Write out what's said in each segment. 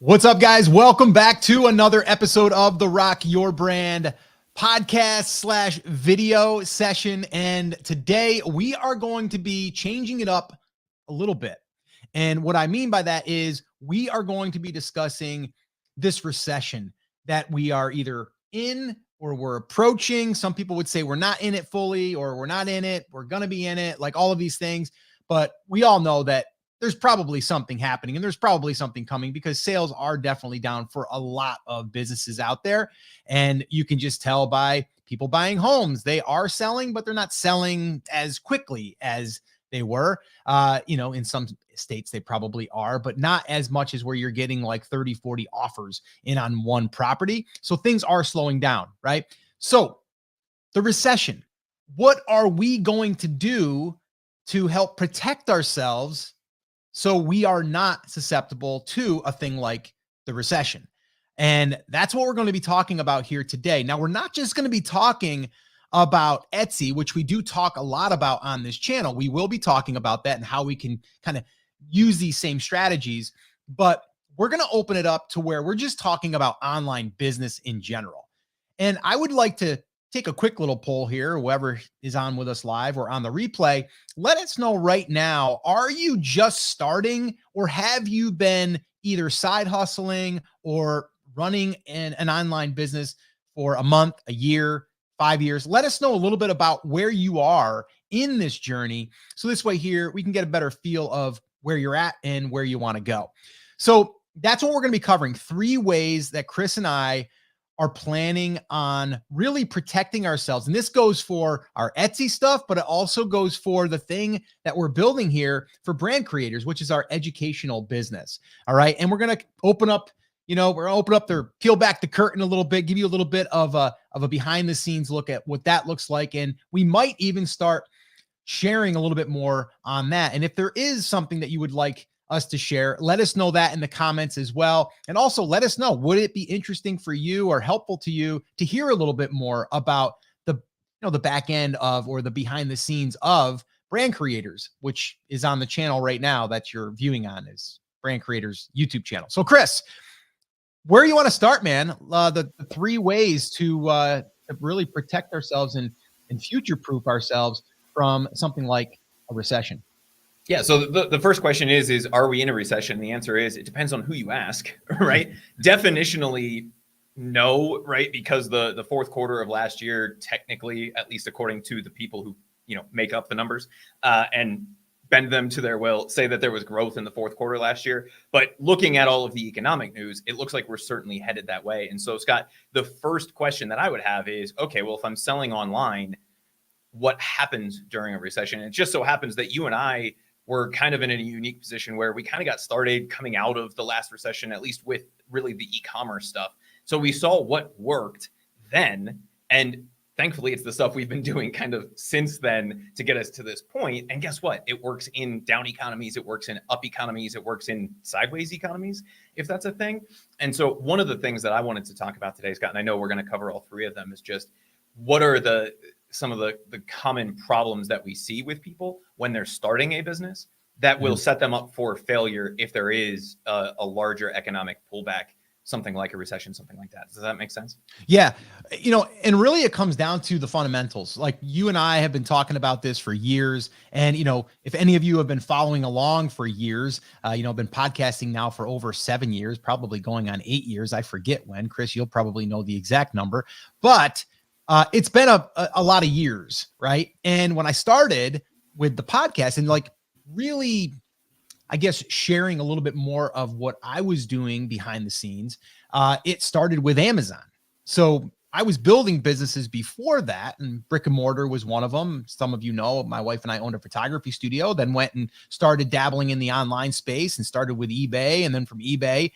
What's up, guys? Welcome back to another episode of the Rock Your Brand podcast / video session. And today we are going to be changing it up a little bit. And what I mean by that is we are going to be discussing this recession that we are either in or we're approaching. Some people would say we're not in it fully, or we're not in it, we're going to be in it, like all of these things. But we all know that there's probably something happening and there's probably something coming, because sales are definitely down for a lot of businesses out there. And you can just tell by people buying homes. They are selling, but they're not selling as quickly as they were. In some states they probably are, but not as much as where you're getting like 30, 40 offers in on one property. So things are slowing down, right? So the recession, what are we going to do to help protect ourselves so we are not susceptible to a thing like the recession? And that's what we're going to be talking about here today. Now, we're not just going to be talking about Etsy, which we do talk a lot about on this channel. We will be talking about that and how we can kind of use these same strategies, but we're going to open it up to where we're just talking about online business in general. And I would like to take a quick little poll here. Whoever is on with us live or on the replay, let us know right now, are you just starting, or have you been either side hustling or running an online business for a month, a year, 5 years? Let us know a little bit about where you are in this journey. So this way here, we can get a better feel of where you're at and where you want to go. So that's what we're going to be covering. 3 ways that Chris and I are planning on really protecting ourselves. And this goes for our Etsy stuff, but it also goes for the thing that we're building here for brand creators, which is our educational business. All right. And we're going to open up, peel back the curtain a little bit, give you a little bit of a behind the scenes look at what that looks like. And we might even start sharing a little bit more on that. And if there is something that you would like us to share, let us know that in the comments as well. And also let us know, would it be interesting for you or helpful to you to hear a little bit more about the back end of, or the behind the scenes of brand creators, which is on the channel right now that you're viewing on, is Brand Creators YouTube channel. So Chris, where you want to start, man? The 3 ways to really protect ourselves and future-proof ourselves from something like a recession. Yeah. So the first question is, are we in a recession? The answer is, it depends on who you ask, right? Definitionally, no, right? Because the fourth quarter of last year, technically, at least according to the people who, make up the numbers and bend them to their will, say that there was growth in the fourth quarter last year. But looking at all of the economic news, it looks like we're certainly headed that way. And so, Scott, the first question that I would have is, okay, well, if I'm selling online, what happens during a recession? And it just so happens that you and I were kind of in a unique position where we kind of got started coming out of the last recession, at least with really the e-commerce stuff. So we saw what worked then. And thankfully, it's the stuff we've been doing kind of since then to get us to this point. And guess what? It works in down economies. It works in up economies. It works in sideways economies, if that's a thing. And so one of the things that I wanted to talk about today, Scott, and I know we're going to cover all 3 of them, is just what are some of the common problems that we see with people when they're starting a business that will set them up for failure if there is a larger economic pullback, something like a recession, something like that. Does that make sense? Yeah. And really it comes down to the fundamentals. Like, you and I have been talking about this for years. And, if any of you have been following along for years, I've been podcasting now for over 7 years, probably going on 8 years. I forget when. Chris, you'll probably know the exact number, but it's been a lot of years, right? And when I started with the podcast and really, I guess, sharing a little bit more of what I was doing behind the scenes, it started with Amazon. So I was building businesses before that, and brick and mortar was one of them. Some of you know, my wife and I owned a photography studio, then went and started dabbling in the online space and started with eBay. And then from eBay,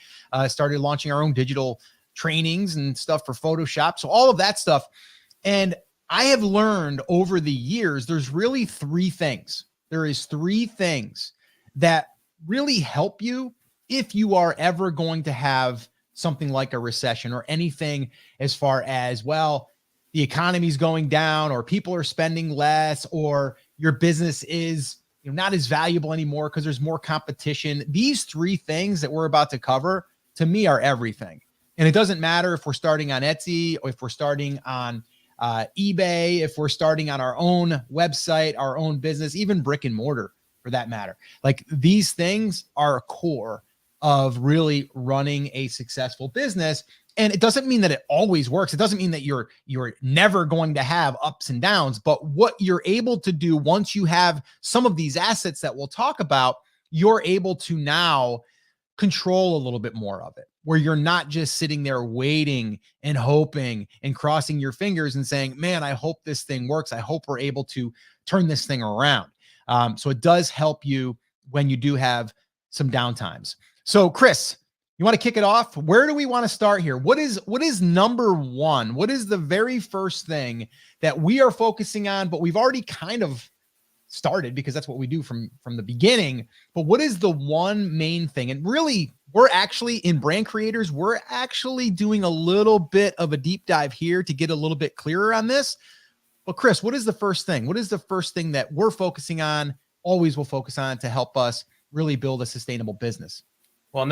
started launching our own digital trainings and stuff for Photoshop. So all of that stuff. And I have learned over the years, there's really 3 things. There is 3 things that really help you if you are ever going to have something like a recession or anything, as far as, well, the economy's going down, or people are spending less, or your business is not as valuable anymore because there's more competition. These 3 things that we're about to cover to me are everything. And it doesn't matter if we're starting on Etsy or if we're starting on eBay, if we're starting on our own website, our own business, even brick and mortar for that matter. Like these things are a core of really running a successful business. And it doesn't mean that it always works. It doesn't mean that you're never going to have ups and downs, but what you're able to do once you have some of these assets that we'll talk about, you're able to now control a little bit more of it, where you're not just sitting there waiting and hoping and crossing your fingers and saying, man, I hope this thing works. I hope we're able to turn this thing around. So it does help you when you do have some downtimes. So Chris, you want to kick it off? Where do we want to start here? What is number one? What is the very first thing that we are focusing on, but we've already kind of started because that's what we do from the beginning. But what is the one main thing? And really, we're actually in Brand Creators, we're actually doing a little bit of a deep dive here to get a little bit clearer on this. But Chris, what is the first thing? What is the first thing that we're focusing on, always will focus on to help us really build a sustainable business? Well,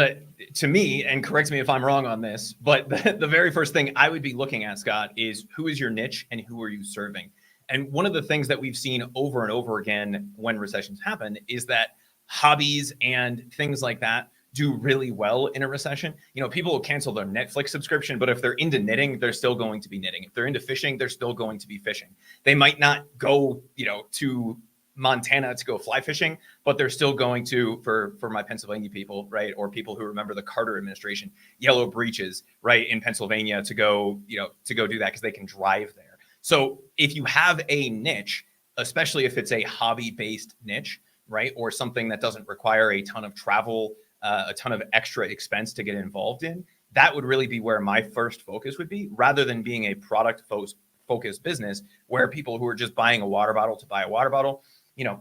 to me, and correct me if I'm wrong on this, but the very first thing I would be looking at, Scott, is who is your niche and who are you serving? And one of the things that we've seen over and over again when recessions happen is that hobbies and things like that do really well in a recession. You know, people will cancel their Netflix subscription, but if they're into knitting, they're still going to be knitting. If they're into fishing, they're still going to be fishing. They might not go, to Montana to go fly fishing, but they're still going to, for my Pennsylvania people, right? Or people who remember the Carter administration, yellow breeches, right? In Pennsylvania to go do that because they can drive there. So if you have a niche, especially if it's a hobby-based niche, right? Or something that doesn't require a ton of travel, a ton of extra expense to get involved in, that would really be where my first focus would be, rather than being a product-focused business where people who are just buying a water bottle to buy a water bottle,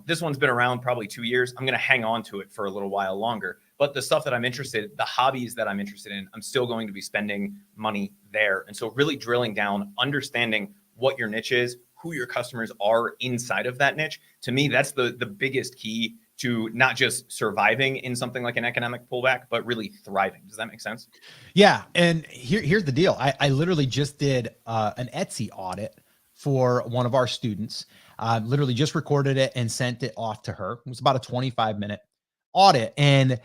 this one's been around probably 2 years. I'm going to hang on to it for a little while longer. But the stuff that I'm interested, the hobbies that I'm interested in, I'm still going to be spending money there. And so really drilling down, understanding what your niche is, who your customers are inside of that niche. To me, that's the biggest key to not just surviving in something like an economic pullback, but really thriving. Does that make sense? Yeah. And here's the deal. I literally just did an Etsy audit for one of our students. Literally just recorded it and sent it off to her. It was about a 25-minute audit. And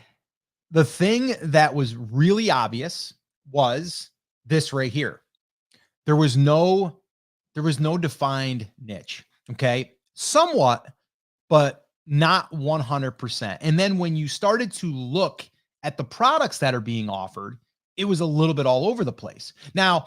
the thing that was really obvious was this right here. There was no defined niche. Okay. Somewhat, but not 100%. And then when you started to look at the products that are being offered, it was a little bit all over the place. Now,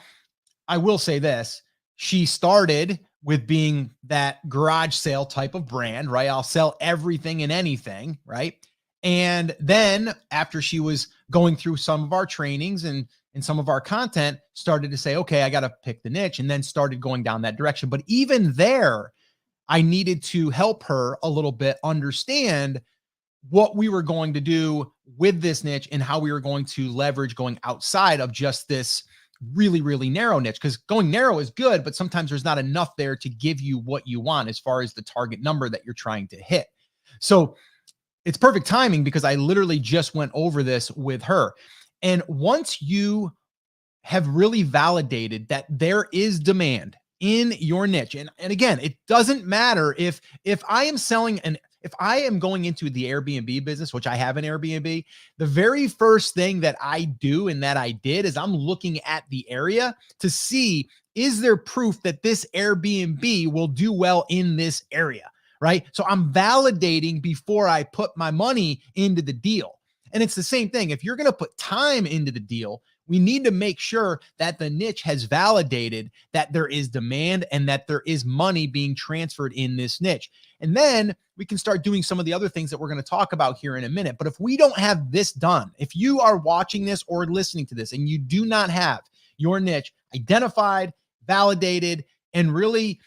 I will say this. She started with being that garage sale type of brand, right? I'll sell everything and anything, right? And then after she was going through some of our trainings and some of our content, started to say, okay, I got to pick the niche, and then started going down that direction. But even there, I needed to help her a little bit understand what we were going to do with this niche and how we were going to leverage going outside of just this really, really narrow niche. Because going narrow is good, but sometimes there's not enough there to give you what you want as far as the target number that you're trying to hit. So it's perfect timing because I literally just went over this with her. And once you have really validated that there is demand in your niche, and again, it doesn't matter if I am selling if I am going into the Airbnb business, which I have an Airbnb, the very first thing that I do and that I did is I'm looking at the area to see, is there proof that this Airbnb will do well in this area, right? So I'm validating before I put my money into the deal. And it's the same thing. If you're going to put time into the deal, we need to make sure that the niche has validated that there is demand and that there is money being transferred in this niche. And then we can start doing some of the other things that we're going to talk about here in a minute. But if we don't have this done, if you are watching this or listening to this and you do not have your niche identified, validated, and really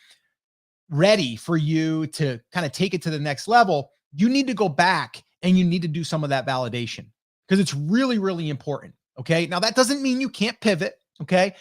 ready for you to kind of take it to the next level, you need to go back and you need to do some of that validation because it's really, really important. Okay. Now that doesn't mean you can't pivot. Okay.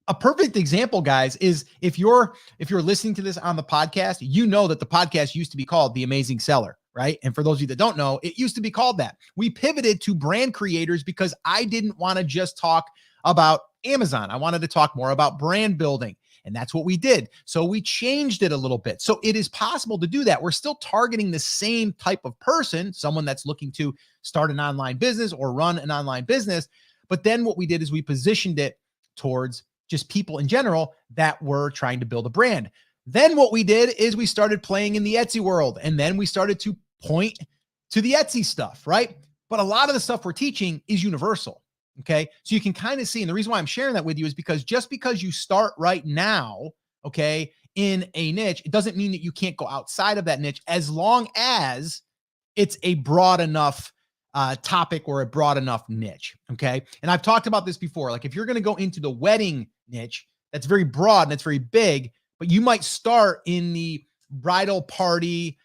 A perfect example, guys, is if you're listening to this on the podcast, you know that the podcast used to be called The Amazing Seller, right? And for those of you that don't know, it used to be called that. We pivoted to brand creators because I didn't want to just talk about Amazon. I wanted to talk more about brand building. And that's what we did. So we changed it a little bit. So it is possible to do that. We're still targeting the same type of person, someone that's looking to start an online business or run an online business. But then what we did is we positioned it towards just people in general that were trying to build a brand. Then what we did is we started playing in the Etsy world, and then we started to point to the Etsy stuff, right? But a lot of the stuff we're teaching is universal. Okay. So you can kind of see, and the reason why I'm sharing that with you is because just because you start right now, okay, in a niche, it doesn't mean that you can't go outside of that niche as long as it's a broad enough topic or a broad enough niche. Okay. And I've talked about this before. Like if you're going to go into the wedding niche, that's very broad and that's very big, but you might start in the bridal party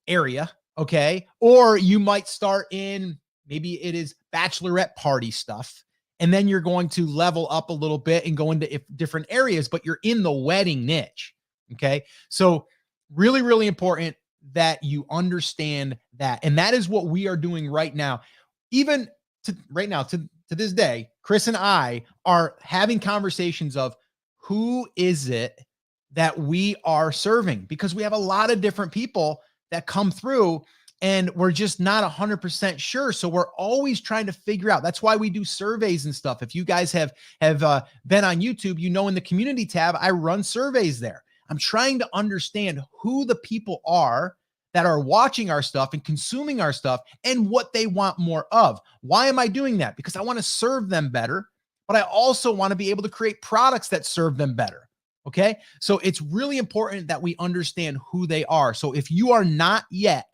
area. Okay. Or you might start in, maybe it is bachelorette party stuff. And then you're going to level up a little bit and go into different areas, but you're in the wedding niche. Okay. So really, really important that you understand that. And that is what we are doing right now. Even to this day, Chris and I are having conversations of who is it that we are serving, because we have a lot of different people that come through and we're just not 100% sure. So we're always trying to figure out. That's why we do surveys and stuff. If you guys have been on YouTube, you know, in the community tab, I run surveys there. I'm trying to understand who the people are that are watching our stuff and consuming our stuff and what they want more of. Why am I doing that? Because I want to serve them better, but I also want to be able to create products that serve them better. Okay. So it's really important that we understand who they are. So if you are not yet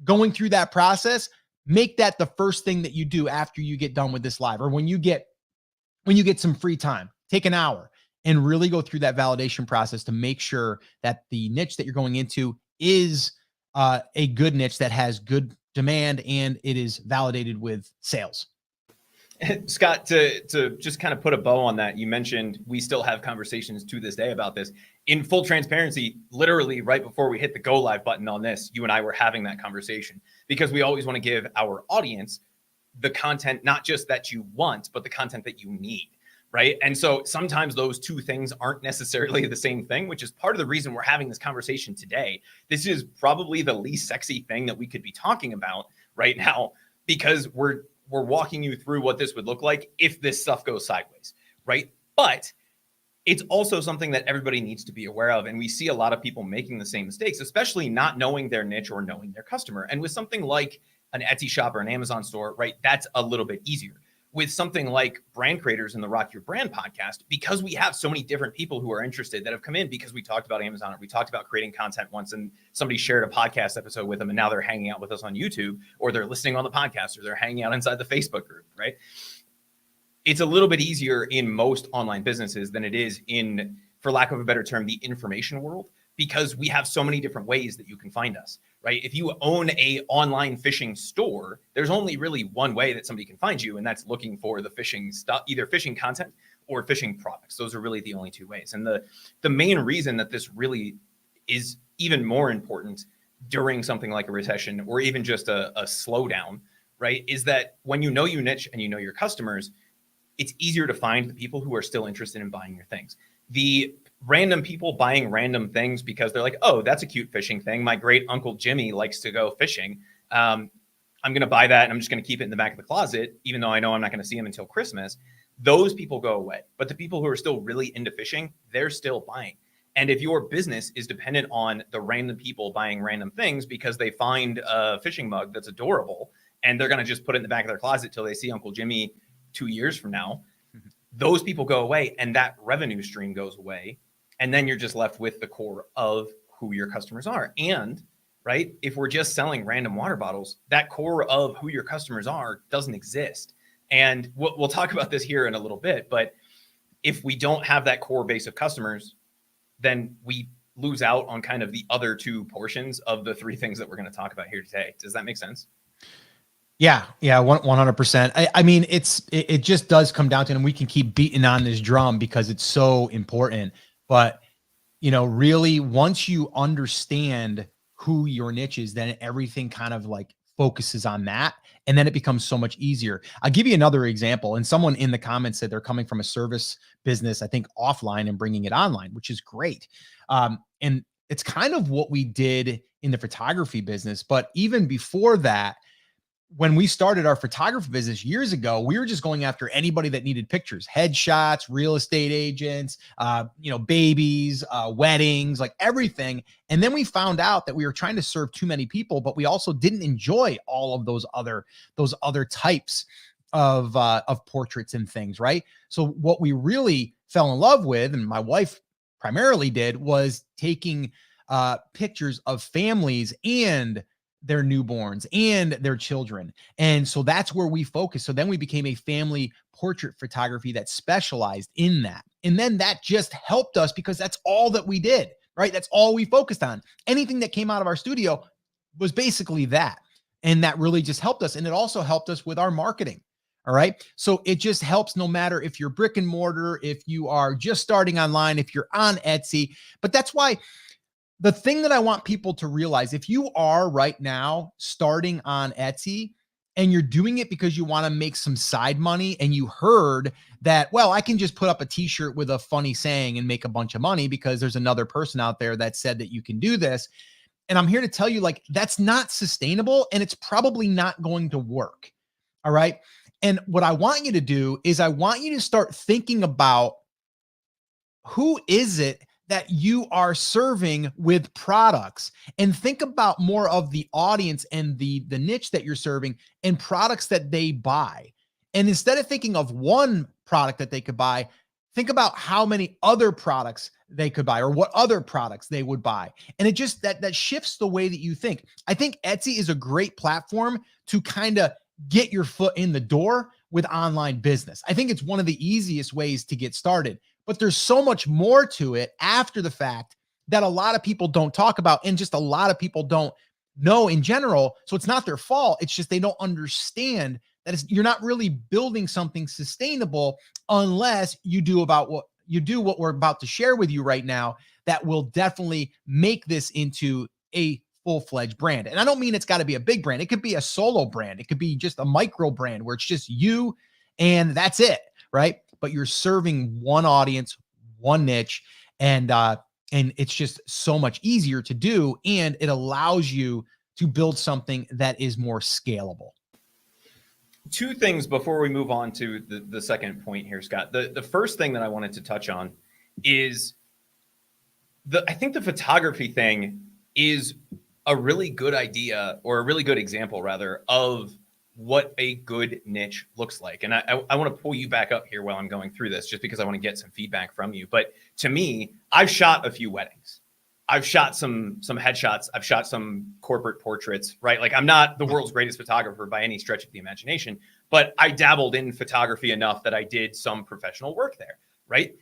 going through that process, make that the first thing that you do after you get done with this live, or when you get some free time, take an hour and really go through that validation process to make sure that the niche that you're going into is a good niche that has good demand and it is validated with sales. Scott, to just kind of put a bow on that, you mentioned we still have conversations to this day about this. In full transparency, literally right before we hit the go live button on this, you and I were having that conversation because we always want to give our audience the content, not just that you want, but the content that you need, right? And so sometimes those two things aren't necessarily the same thing, which is part of the reason we're having this conversation today. This is probably the least sexy thing that we could be talking about right now, because we're walking you through what this would look like if this stuff goes sideways, right? But it's also something that everybody needs to be aware of. And we see a lot of people making the same mistakes, especially not knowing their niche or knowing their customer. And with something like an Etsy shop or an Amazon store, right, that's a little bit easier. With something like brand creators in the Rock Your Brand podcast, because we have so many different people who are interested that have come in because we talked about Amazon or we talked about creating content once and somebody shared a podcast episode with them and now they're hanging out with us on YouTube, or they're listening on the podcast, or they're hanging out inside the Facebook group, right? It's a little bit easier in most online businesses than it is in, for lack of a better term, the information world, because we have so many different ways that you can find us, right? If you own a online fishing store, there's only really one way that somebody can find you, and that's looking for the fishing stuff, either fishing content or fishing products. Those are really the only two ways. And the main reason that this really is even more important during something like a recession or even just a slowdown, right, is that when you know your niche and you know your customers, it's easier to find the people who are still interested in buying your things. The random people buying random things because they're like, oh, that's a cute fishing thing. My great uncle Jimmy likes to go fishing. I'm going to buy that and I'm just going to keep it in the back of the closet, even though I know I'm not going to see them until Christmas. Those people go away. But the people who are still really into fishing, they're still buying. And if your business is dependent on the random people buying random things because they find a fishing mug that's adorable and they're going to just put it in the back of their closet till they see Uncle Jimmy 2 years from now, those people go away and that revenue stream goes away. And then you're just left with the core of who your customers are. And right, if we're just selling random water bottles, that core of who your customers are doesn't exist. And we'll talk about this here in a little bit, but if we don't have that core base of customers, then we lose out on kind of the other two portions of the three things that we're going to talk about here today. Does that make sense? Yeah, 100%. I mean, it just does come down to, and we can keep beating on this drum because it's so important. But, you know, really, once you understand who your niche is, then everything kind of like focuses on that. And then it becomes so much easier. I'll give you another example. And someone in the comments said they're coming from a service business, I think offline, and bringing it online, which is great. And it's kind of what we did in the photography business. But even before that, when we started our photography business years ago, we were just going after anybody that needed pictures, headshots, real estate agents, babies, weddings, like everything. And then we found out that we were trying to serve too many people, but we also didn't enjoy all of those other types of portraits and things, right? So what we really fell in love with, and my wife primarily did, was taking pictures of families and their newborns and their children. And so that's where we focus. So then we became a family portrait photography that specialized in that. And then that just helped us because that's all that we did, right? That's all we focused on. Anything that came out of our studio was basically that. And that really just helped us. And it also helped us with our marketing. All right. So it just helps no matter if you're brick and mortar, if you are just starting online, if you're on Etsy. But that's why the thing that I want people to realize, if you are right now starting on Etsy and you're doing it because you want to make some side money and you heard that, well, I can just put up a t-shirt with a funny saying and make a bunch of money because there's another person out there that said that you can do this. And I'm here to tell you, like, that's not sustainable and it's probably not going to work. All right. And what I want you to do is I want you to start thinking about who is it that you are serving with products, and think about more of the audience and the niche that you're serving and products that they buy. And instead of thinking of one product that they could buy, think about how many other products they could buy or what other products they would buy. And it just that shifts the way that you think. I think Etsy is a great platform to kind of get your foot in the door with online business. I think it's one of the easiest ways to get started. But there's so much more to it after the fact that a lot of people don't talk about, and just a lot of people don't know in general. So it's not their fault. It's just they don't understand that you're not really building something sustainable unless you do what we're about to share with you right now. That will definitely make this into a full-fledged brand. And I don't mean it's got to be a big brand. It could be a solo brand. It could be just a micro brand where it's just you and that's it, right? But you're serving one audience, one niche, and it's just so much easier to do, and it allows you to build something that is more scalable. Two things before we move on to the second point here, Scott. The first thing that I wanted to touch on is I think the photography thing is a really good idea, or a really good example rather, of what a good niche looks like. And I want to pull you back up here while I'm going through this, just because I want to get some feedback from you. But to me, I've shot a few weddings. I've shot some headshots. I've shot some corporate portraits, right? Like, I'm not the world's greatest photographer by any stretch of the imagination, but I dabbled in photography enough that I did some professional work there, right?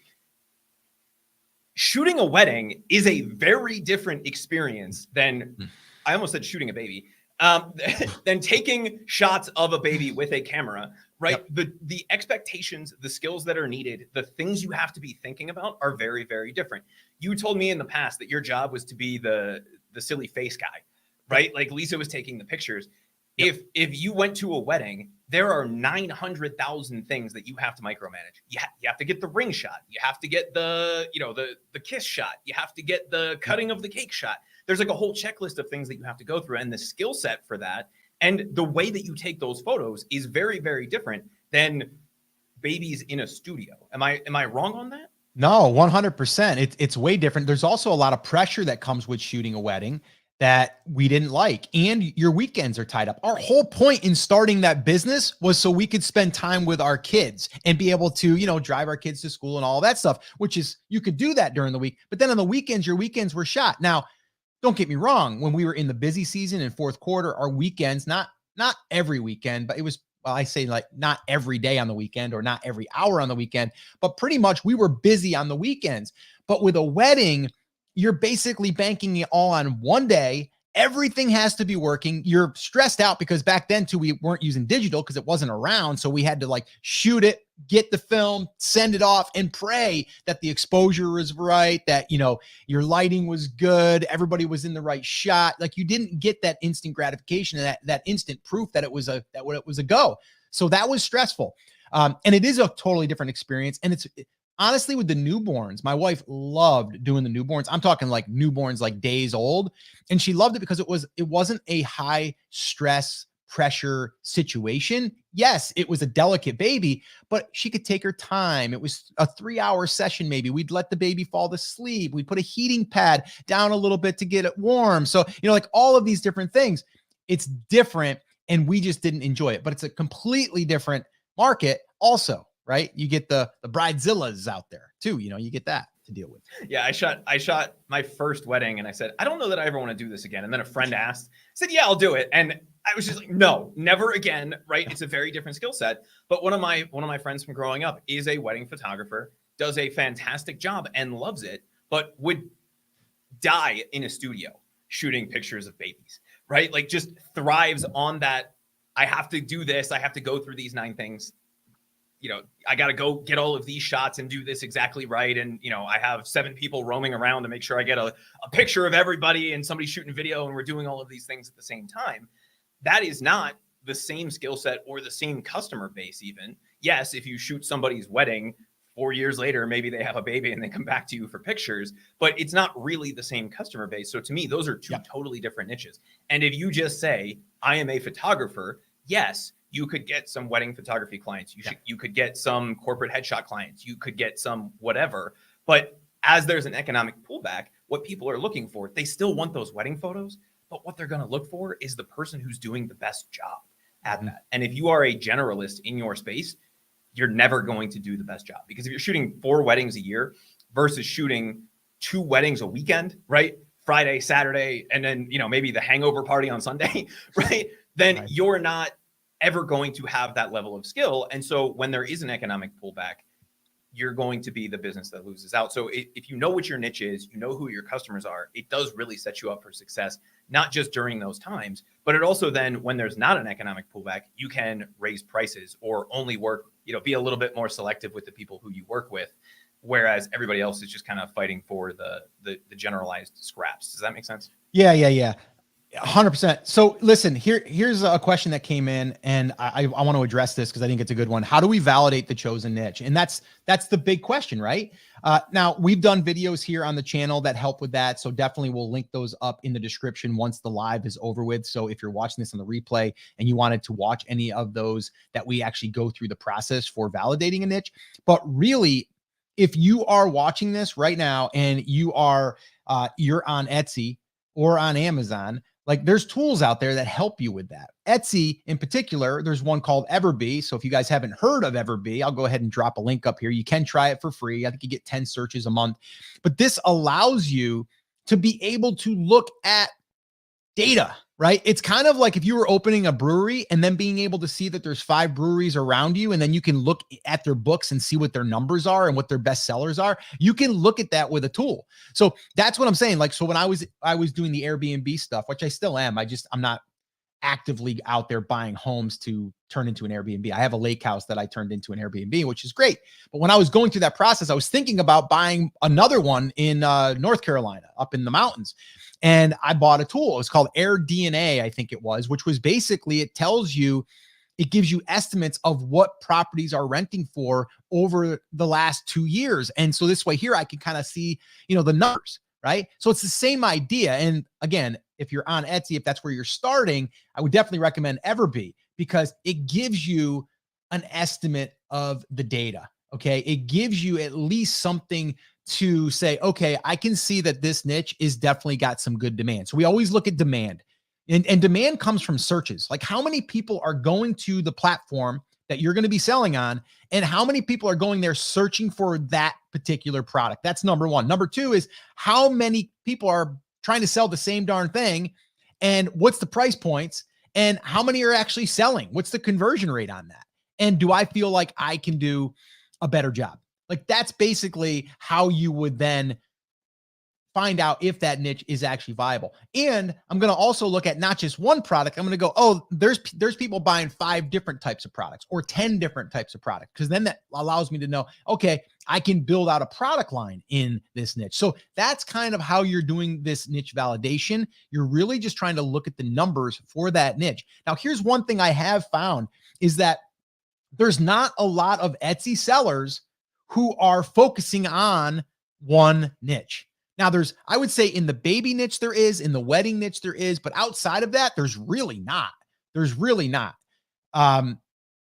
Shooting a wedding is a very different experience than, I almost said shooting a baby, than taking shots of a baby with a camera, right? Yep. The expectations, the skills that are needed, the things you have to be thinking about are very, very different. You told me in the past that your job was to be the silly face guy, right? Like, Lisa was taking the pictures. Yep. If you went to a wedding, there are 900,000 things that you have to micromanage. You have to get the ring shot. You have to get the kiss shot. You have to get the cutting of the cake shot. There's like a whole checklist of things that you have to go through, and the skill set for that and the way that you take those photos is very, very different than babies in a studio. Am I wrong on that? No, 100%. It's way different. There's also a lot of pressure that comes with shooting a wedding that we didn't like, and your weekends are tied up. Our whole point in starting that business was so we could spend time with our kids and be able to, drive our kids to school and all that stuff, which is, you could do that during the week, but then on the weekends, your weekends were shot. Now, don't get me wrong. When we were in the busy season in fourth quarter, our weekends, not every weekend, but it was, well, I say like not every day on the weekend or not every hour on the weekend, but pretty much we were busy on the weekends. But with a wedding, you're basically banking it all on one day. everything has to be working. You're stressed out because back then too, we weren't using digital because it wasn't around. So we had to like shoot it, get the film, send it off, and pray that the exposure was right, that, you know, your lighting was good, everybody was in the right shot. Like you didn't get that instant gratification and that instant proof that it was a go. So that was stressful. And it is a totally different experience. And it's honestly with the newborns, my wife loved doing the newborns. I'm talking like newborns, like days old. And she loved it because it wasn't a high stress pressure situation. Yes, it was a delicate baby, but she could take her time. It was a 3-hour session. Maybe we'd let the baby fall to sleep. We'd put a heating pad down a little bit to get it warm. So, you know, like all of these different things, it's different. And we just didn't enjoy it, but it's a completely different market also, right? You get the bridezillas out there too. You know, you get that to deal with. Yeah, I shot my first wedding and I said, I don't know that I ever want to do this again. And then a friend asked, I said, yeah, I'll do it. And I was just like, no, never again, right? It's a very different skill set. But one of my friends from growing up is a wedding photographer, does a fantastic job and loves it, but would die in a studio shooting pictures of babies, right? Like just thrives on that. I have to do this. I have to go through these 9 things. You know, I got to go get all of these shots and do this exactly right. And, you know, I have 7 people roaming around to make sure I get a picture of everybody and somebody shooting video and we're doing all of these things at the same time. That is not the same skill set or the same customer base even. Yes, if you shoot somebody's wedding 4 years later, maybe they have a baby and they come back to you for pictures, but it's not really the same customer base. So to me, those are 2 totally different niches. And if you just say, I am a photographer, yes, you could get some wedding photography clients. You could get some corporate headshot clients. You could get some whatever. But as there's an economic pullback, what people are looking for, they still want those wedding photos. But what they're going to look for is the person who's doing the best job at that. And if you are a generalist in your space, you're never going to do the best job. Because if you're shooting 4 weddings a year versus shooting 2 weddings a weekend, right? Friday, Saturday, and then, you know, maybe the hangover party on Sunday, right? Then you're not ever going to have that level of skill. And so when there is an economic pullback, you're going to be the business that loses out. So if you know what your niche is, you know who your customers are, it does really set you up for success, not just during those times, but it also then when there's not an economic pullback, you can raise prices or only work, you know, be a little bit more selective with the people who you work with. Whereas everybody else is just kind of fighting for the generalized scraps. Does that make sense? Yeah. 100%. So listen, here's a question that came in and I want to address this because I think it's a good one. How do we validate the chosen niche? And that's the big question, right? Now we've done videos here on the channel that help with that. So definitely we'll link those up in the description once the live is over with. So if you're watching this on the replay and you wanted to watch any of those that we actually go through the process for validating a niche, but really, if you are watching this right now and you are, you're on Etsy or on Amazon, like there's tools out there that help you with that. Etsy in particular, there's one called Everbee. So if you guys haven't heard of Everbee, I'll go ahead and drop a link up here. You can try it for free. I think you get 10 searches a month, but this allows you to be able to look at data, right? It's kind of like if you were opening a brewery and then being able to see that there's 5 breweries around you, and then you can look at their books and see what their numbers are and what their best sellers are. You can look at that with a tool. So that's what I'm saying. Like, so when I was doing the Airbnb stuff, which I still am, I'm not actively out there buying homes to turn into an Airbnb. I have a lake house that I turned into an Airbnb, which is great. But when I was going through that process, I was thinking about buying another one in North Carolina, up in the mountains. And I bought a tool. It was called AirDNA, I think it was, which was basically, it tells you, it gives you estimates of what properties are renting for over the last 2 years. And so this way here, I can kind of see, you know, the numbers, right? So it's the same idea. And again, if you're on Etsy, if that's where you're starting, I would definitely recommend Everbee because it gives you an estimate of the data. Okay. It gives you at least something to say, okay, I can see that this niche is definitely got some good demand. So we always look at demand, and demand comes from searches. Like how many people are going to the platform that you're going to be selling on, and how many people are going there searching for that particular product. That's number one. Number two is how many people are trying to sell the same darn thing, and what's the price points, and how many are actually selling? What's the conversion rate on that? And do I feel like I can do a better job? Like that's basically how you would then find out if that niche is actually viable. And I'm going to also look at not just one product. I'm going to go, oh, there's people buying 5 different types of products or 10 different types of products. Because then that allows me to know, okay, I can build out a product line in this niche. So that's kind of how you're doing this niche validation. You're really just trying to look at the numbers for that niche. Now, here's one thing I have found is that there's not a lot of Etsy sellers who are focusing on one niche. Now I would say in the baby niche there is, in the wedding niche there is, but outside of that, there's really not.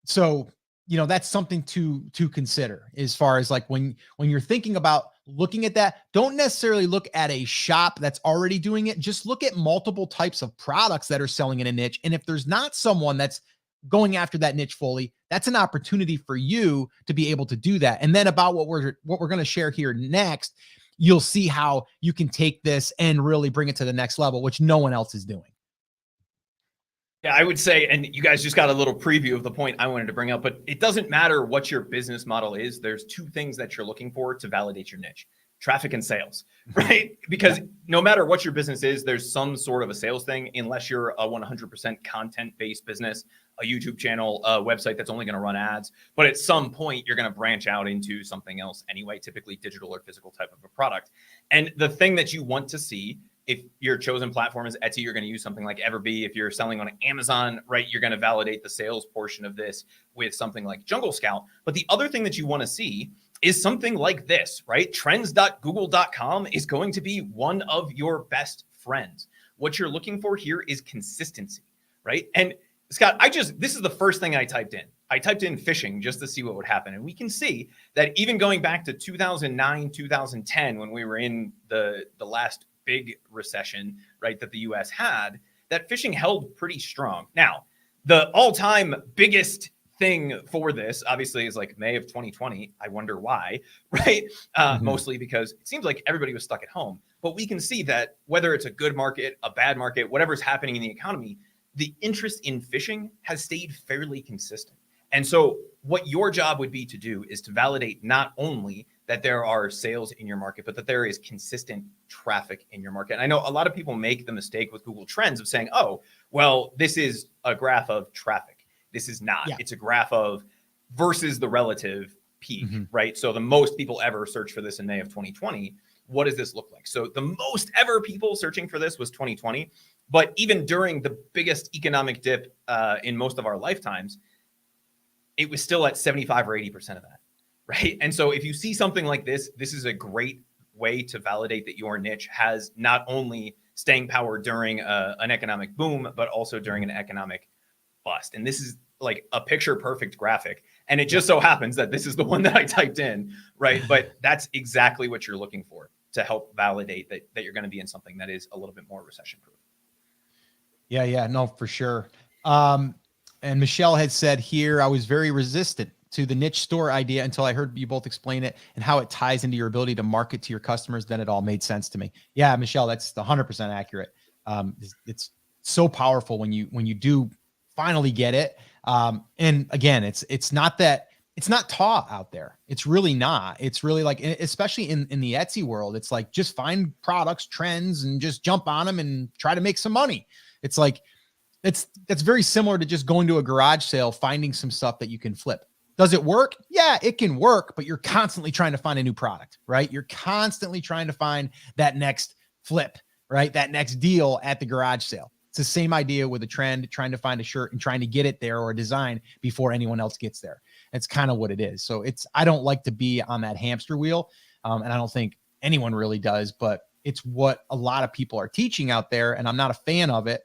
So, that's something to consider as far as like when you're thinking about looking at that, don't necessarily look at a shop that's already doing it. Just look at multiple types of products that are selling in a niche. And if there's not someone that's going after that niche fully, that's an opportunity for you to be able to do that. And then about what we're going to share here next, you'll see how you can take this and really bring it to the next level, which no one else is doing. Yeah, I would say, and you guys just got a little preview of the point I wanted to bring up, but it doesn't matter what your business model is. There's 2 things that you're looking for to validate your niche: traffic and sales, right? Because no matter what your business is, there's some sort of a sales thing, unless you're a 100% content-based business, a YouTube channel, a website that's only going to run ads. But at some point, you're going to branch out into something else anyway, typically digital or physical type of a product. And the thing that you want to see, if your chosen platform is Etsy, you're going to use something like Everbee. If you're selling on Amazon, right, you're going to validate the sales portion of this with something like Jungle Scout. But the other thing that you want to see is something like this, right? Trends.google.com is going to be one of your best friends. What you're looking for here is consistency, right? And Scott, this is the first thing I typed in. I typed in fishing just to see what would happen. And we can see that even going back to 2009, 2010, when we were in the last big recession, right, that the US had, that fishing held pretty strong. Now, the all-time biggest thing for this obviously is like May of 2020. I wonder why, right? Mostly because it seems like everybody was stuck at home. But we can see that whether it's a good market, a bad market, whatever's happening in the economy, the interest in fishing has stayed fairly consistent. And so what your job would be to do is to validate not only that there are sales in your market, but that there is consistent traffic in your market. And I know a lot of people make the mistake with Google Trends of saying, oh, well, this is a graph of traffic. This is not. Yeah. It's a graph of versus the relative peak, right? So the most people ever searched for this in May of 2020. What does this look like? So the most ever people searching for this was 2020. But even during the biggest economic dip in most of our lifetimes, it was still at 75 or 80% of that, right? And so if you see something like this, this is a great way to validate that your niche has not only staying power during an economic boom, but also during an economic bust. And this is like a picture perfect graphic. And it just so happens that this is the one that I typed in, right? But that's exactly what you're looking for to help validate that you're going to be in something that is a little bit more recession proof. Yeah, no, for sure. And Michelle had said here, I was very resistant to the niche store idea until I heard you both explain it and how it ties into your ability to market to your customers. Then it all made sense to me. Yeah, Michelle, that's 100% accurate. It's so powerful when you do finally get it. And again, it's not taught out there. It's really not. It's really like, especially in the Etsy world, it's like just find products, trends, and just jump on them and try to make some money. It's like, that's very similar to just going to a garage sale, finding some stuff that you can flip. Does it work? Yeah, it can work, but you're constantly trying to find a new product, right? You're constantly trying to find that next flip, right? That next deal at the garage sale. It's the same idea with a trend, trying to find a shirt and trying to get it there or a design before anyone else gets there. It's kind of what it is. So I don't like to be on that hamster wheel. And I don't think anyone really does, but it's what a lot of people are teaching out there. And I'm not a fan of it.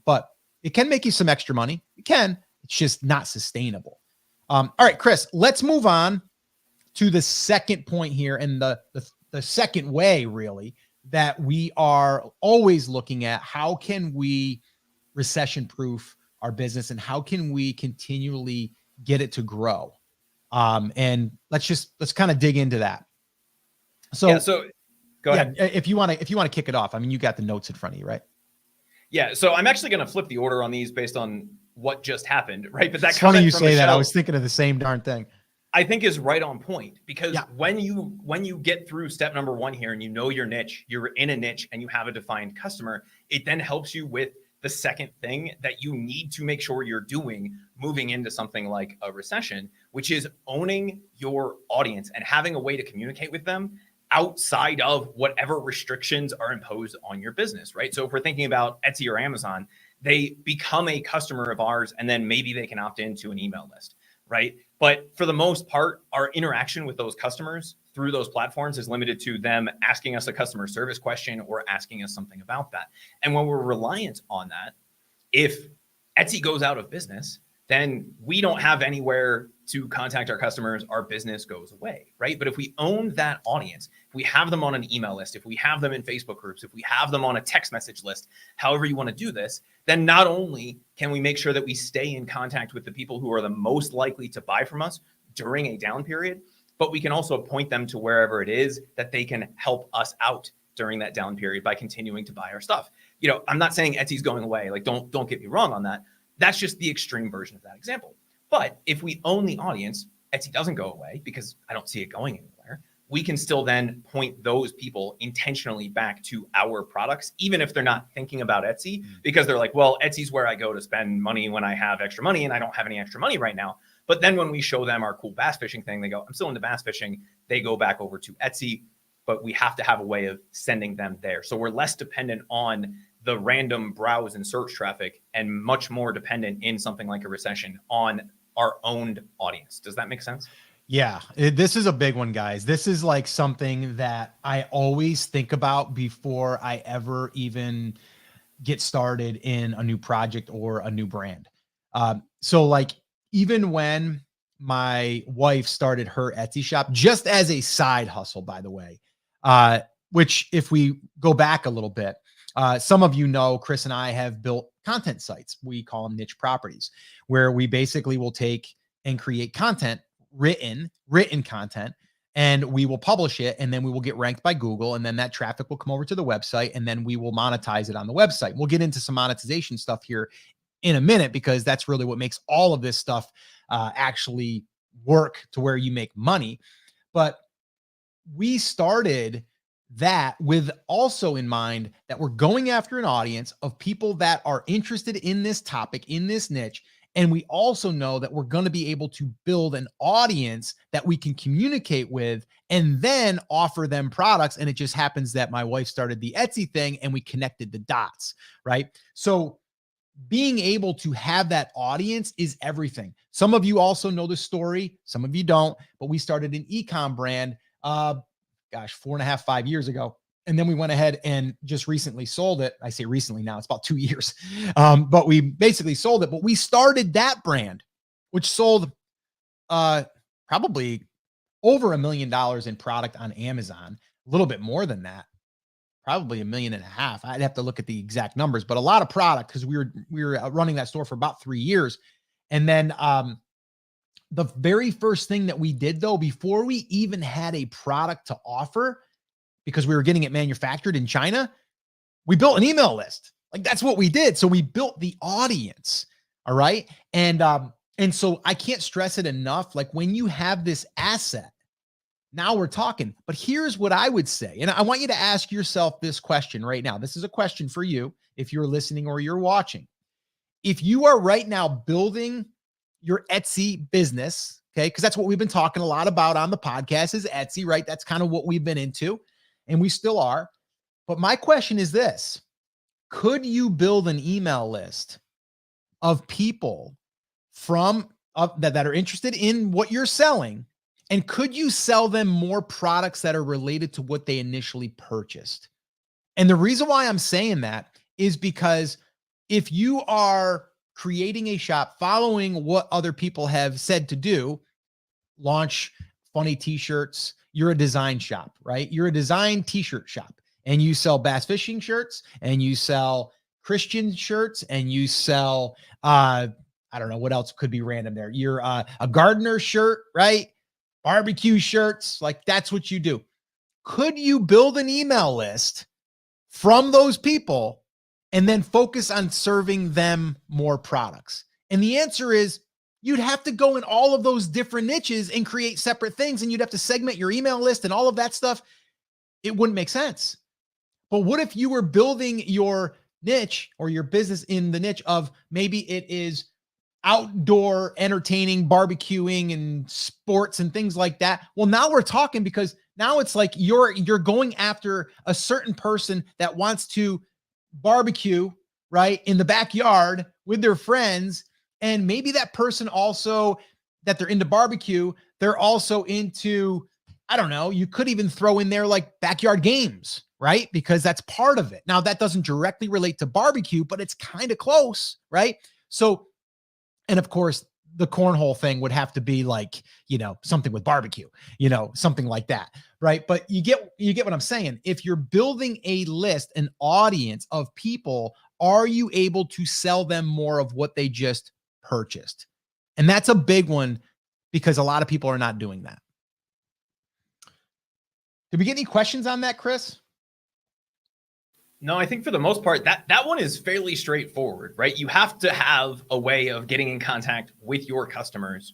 But it can make you some extra money. It can. It's just not sustainable. All right, Chris, let's move on to the second point here and the second way, really, that we are always looking at. How can we recession-proof our business and how can we continually get it to grow? And let's kind of dig into that. So go ahead. If you want to kick it off, I mean, you got the notes in front of you, right? Yeah, so I'm actually going to flip the order on these based on what just happened, right? But it's funny you say that. I was thinking of the same darn thing. I think is right on point, because Yeah. when you get through step number one here and you know your niche, you're in a niche and you have a defined customer, it then helps you with the second thing that you need to make sure you're doing moving into something like a recession, which is owning your audience and having a way to communicate with them outside of whatever restrictions are imposed on your business, right? So if we're thinking about Etsy or Amazon, they become a customer of ours and then maybe they can opt into an email list, right? But for the most part, our interaction with those customers through those platforms is limited to them asking us a customer service question or asking us something about that. And when we're reliant on that, if Etsy goes out of business, then we don't have anywhere to contact our customers. Our business goes away, right? But if we own that audience, if we have them on an email list, if we have them in Facebook groups, if we have them on a text message list, however you want to do this, then not only can we make sure that we stay in contact with the people who are the most likely to buy from us during a down period, but we can also point them to wherever it is that they can help us out during that down period by continuing to buy our stuff. You know, I'm not saying Etsy's going away. Like, don't get me wrong on that. That's just the extreme version of that example. But if we own the audience, Etsy doesn't go away because I don't see it going anywhere. We can still then point those people intentionally back to our products, even if they're not thinking about Etsy, because they're like, well, Etsy's where I go to spend money when I have extra money and I don't have any extra money right now. But then when we show them our cool bass fishing thing, they go, I'm still into bass fishing. They go back over to Etsy, but we have to have a way of sending them there. So we're less dependent on the random browse and search traffic and much more dependent in something like a recession on our owned audience. Does that make sense? Yeah, this is a big one, guys. This is like something that I always think about before I ever even get started in a new project or a new brand. So like, even when my wife started her Etsy shop, just as a side hustle, by the way, which if we go back a little bit, some of you know, Chris and I have built content sites. We call them niche properties, where we basically will take and create content, written content, and we will publish it, and then we will get ranked by Google, and then that traffic will come over to the website, and then we will monetize it on the website. We'll get into some monetization stuff here in a minute, because that's really what makes all of this stuff actually work to where you make money. But we started that with also in mind that we're going after an audience of people that are interested in this topic, in this niche. And we also know that we're going to be able to build an audience that we can communicate with and then offer them products. And it just happens that my wife started the Etsy thing and we connected the dots, right? So being able to have that audience is everything. Some of you also know the story. Some of you don't, but we started an e-com brand, 4.5, 5 years ago. And then we went ahead and just recently sold it. I say recently now, it's about 2 years. But we basically sold it. But we started that brand, which sold probably over $1 million in product on Amazon, a little bit more than that, probably $1.5 million. I'd have to look at the exact numbers, but a lot of product, because we were running that store for about 3 years. And then the very first thing that we did, though, before we even had a product to offer, because we were getting it manufactured in China, we built an email list. Like, that's what we did. So we built the audience. All right. And so I can't stress it enough. Like, when you have this asset, now we're talking. But here's what I would say. And I want you to ask yourself this question right now. This is a question for you if you're listening or you're watching. If you are right now building your Etsy business, okay, because that's what we've been talking a lot about on the podcast is Etsy, right? That's kind of what we've been into, and we still are. But my question is this: could you build an email list of people that are interested in what you're selling, and could you sell them more products that are related to what they initially purchased? And the reason why I'm saying that is because if you are creating a shop, following what other people have said to do, launch funny t-shirts, you're a design shop, right? You're a design t-shirt shop, and you sell bass fishing shirts, and you sell Christian shirts, and you sell, I don't know what else could be random there. You're a gardener shirt, right? Barbecue shirts, like that's what you do. Could you build an email list from those people and then focus on serving them more products? And the answer is you'd have to go in all of those different niches and create separate things. And you'd have to segment your email list and all of that stuff. It wouldn't make sense. But what if you were building your niche or your business in the niche of maybe it is outdoor entertaining, barbecuing and sports and things like that? Well, now we're talking, because now it's like you're going after a certain person that wants to barbecue, right, in the backyard with their friends. And maybe that person also, that they're into barbecue, they're also into, I don't know, you could even throw in there like backyard games, right? Because that's part of it. Now, that doesn't directly relate to barbecue, but it's kind of close, right? So, and of course, the cornhole thing would have to be like, something with barbecue, something like that, right? But you get what I'm saying. If you're building a list, an audience of people, are you able to sell them more of what they just purchased? And that's a big one, because a lot of people are not doing that. Did we get any questions on that, Chris? No, I think for the most part, that one is fairly straightforward, right? You have to have a way of getting in contact with your customers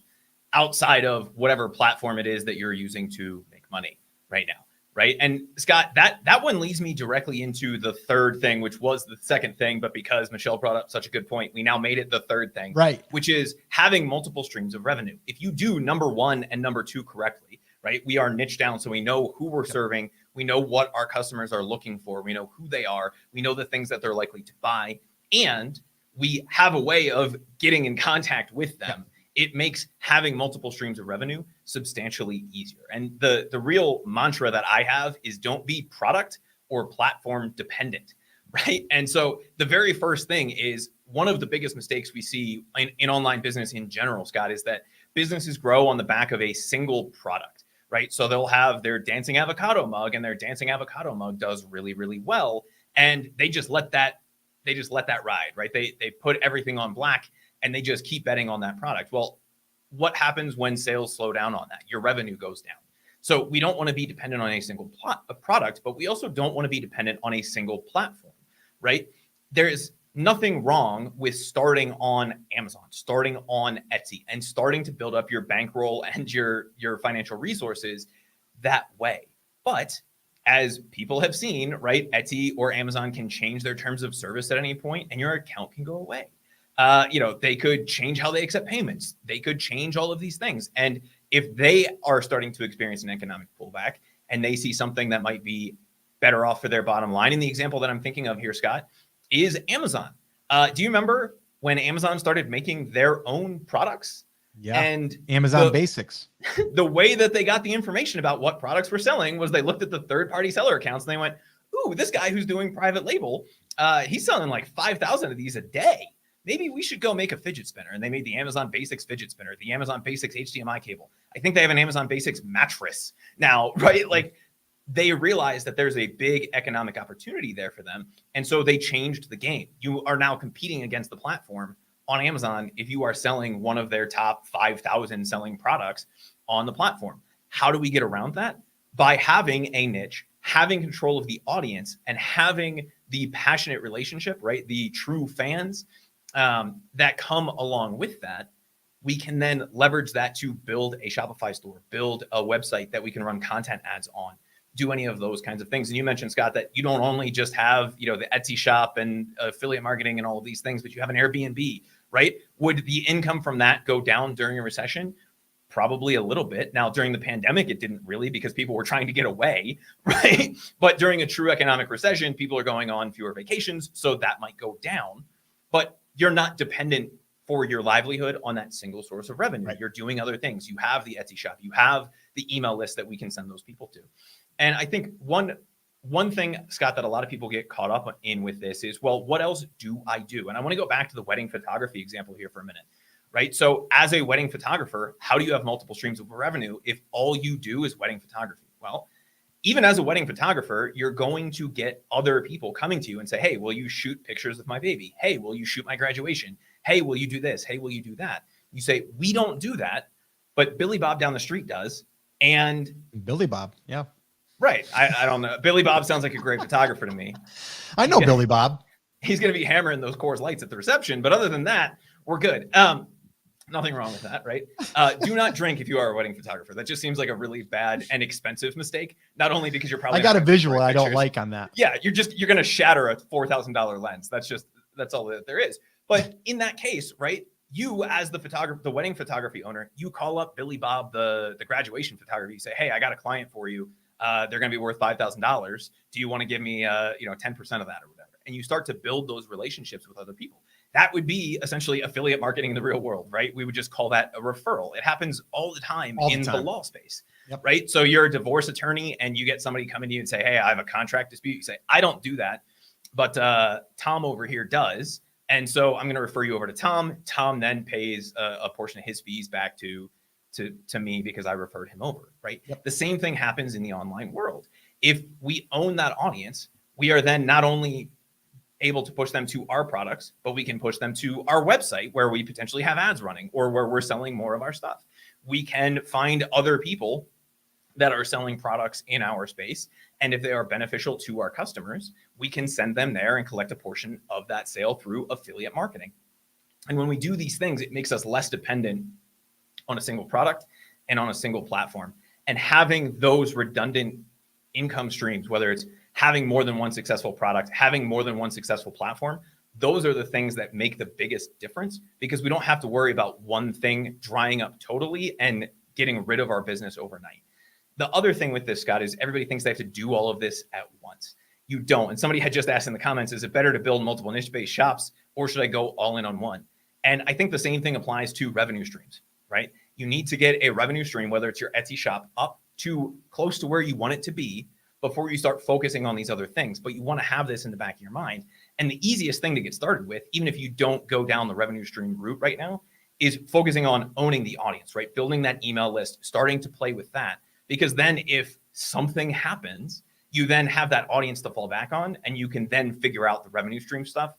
outside of whatever platform it is that you're using to make money right now, right? And Scott, that one leads me directly into the third thing, which was the second thing, but because Michelle brought up such a good point, we now made it the third thing, right? Which is having multiple streams of revenue. If you do number one and number two correctly, right? We are niche down, so we know who we're serving. We know what our customers are looking for. We know who they are. We know the things that they're likely to buy. And we have a way of getting in contact with them. It makes having multiple streams of revenue substantially easier. And the real mantra that I have is don't be product or platform dependent, right? And so the very first thing is, one of the biggest mistakes we see in online business in general, Scott, is that businesses grow on the back of a single product. Right. So they'll have their dancing avocado mug, and their dancing avocado mug does really, really well. And they just let that ride. Right. They put everything on black, and they just keep betting on that product. Well, what happens when sales slow down on that? Your revenue goes down. So we don't want to be dependent on a single product, but we also don't want to be dependent on a single platform. Right. There's nothing wrong with starting on Amazon, starting on Etsy, and starting to build up your bankroll and your financial resources that way. But as people have seen, right, Etsy or Amazon can change their terms of service at any point, and your account can go away. They could change how they accept payments. They could change all of these things. And if they are starting to experience an economic pullback, and they see something that might be better off for their bottom line, and the example that I'm thinking of here, Scott, is Amazon. Do you remember when Amazon started making their own products? Yeah. And Amazon Basics. The way that they got the information about what products were selling was they looked at the third-party seller accounts, and they went, ooh, this guy who's doing private label, he's selling like 5,000 of these a day. Maybe we should go make a fidget spinner. And they made the Amazon Basics fidget spinner, the Amazon Basics HDMI cable. I think they have an Amazon Basics mattress now, right? Like, they realized that there's a big economic opportunity there for them. And so they changed the game. You are now competing against the platform on Amazon if you are selling one of their top 5,000 selling products on the platform. How do we get around that? By having a niche, having control of the audience, and having the passionate relationship, right? The true fans that come along with that. We can then leverage that to build a Shopify store, build a website that we can run content ads on, do any of those kinds of things. And you mentioned, Scott, that you don't only just have, the Etsy shop and affiliate marketing and all of these things, but you have an Airbnb, right? Would the income from that go down during a recession? Probably a little bit. Now, during the pandemic, it didn't really, because people were trying to get away, right? But during a true economic recession, people are going on fewer vacations, so that might go down. But you're not dependent for your livelihood on that single source of revenue. Right. You're doing other things. You have the Etsy shop. You have the email list that we can send those people to. And I think one thing, Scott, that a lot of people get caught up in with this is, well, what else do I do? And I want to go back to the wedding photography example here for a minute, right? So as a wedding photographer, how do you have multiple streams of revenue if all you do is wedding photography? Well, even as a wedding photographer, you're going to get other people coming to you and say, hey, will you shoot pictures of my baby? Hey, will you shoot my graduation? Hey, will you do this? Hey, will you do that? You say, we don't do that, but Billy Bob down the street does. And Billy Bob, yeah. Right. I don't know. Billy Bob sounds like a great photographer to me. I know Billy Bob. He's going to be hammering those Coors Lights at the reception. But other than that, we're good. Nothing wrong with that, right? Do not drink if you are a wedding photographer. That just seems like a really bad and expensive mistake. Not only because you're probably I got a not gonna take the visual right I don't pictures. like on that. Yeah, you're gonna shatter a $4,000 lens. That's all that there is. But in that case, right? You as the photographer, the wedding photography owner, you call up Billy Bob, the graduation photographer. You say, hey, I got a client for you. They're going to be worth $5,000. Do you want to give me 10% of that or whatever? And you start to build those relationships with other people. That would be essentially affiliate marketing in the real world, right? We would just call that a referral. It happens all the time in the law space, right? So you're a divorce attorney and you get somebody coming to you and say, hey, I have a contract dispute. You say, I don't do that, but Tom over here does. And so I'm going to refer you over to Tom. Tom then pays a portion of his fees back to me because I referred him over, right? The same thing happens in the online world. If we own that audience, we are then not only able to push them to our products, but we can push them to our website where we potentially have ads running or where we're selling more of our stuff. We can find other people that are selling products in our space. And if they are beneficial to our customers, we can send them there and collect a portion of that sale through affiliate marketing. And when we do these things, it makes us less dependent on a single product and on a single platform. And having those redundant income streams, whether it's having more than one successful product, having more than one successful platform, those are the things that make the biggest difference because we don't have to worry about one thing drying up totally and getting rid of our business overnight. The other thing with this, Scott, is everybody thinks they have to do all of this at once. You don't. And somebody had just asked in the comments, is it better to build multiple niche-based shops or should I go all in on one? And I think the same thing applies to revenue streams, right? You need to get a revenue stream, whether it's your Etsy shop, up to close to where you want it to be before you start focusing on these other things. But you want to have this in the back of your mind. And the easiest thing to get started with, even if you don't go down the revenue stream route right now, is focusing on owning the audience, right? Building that email list, starting to play with that. Because then if something happens, you then have that audience to fall back on, and you can then figure out the revenue stream stuff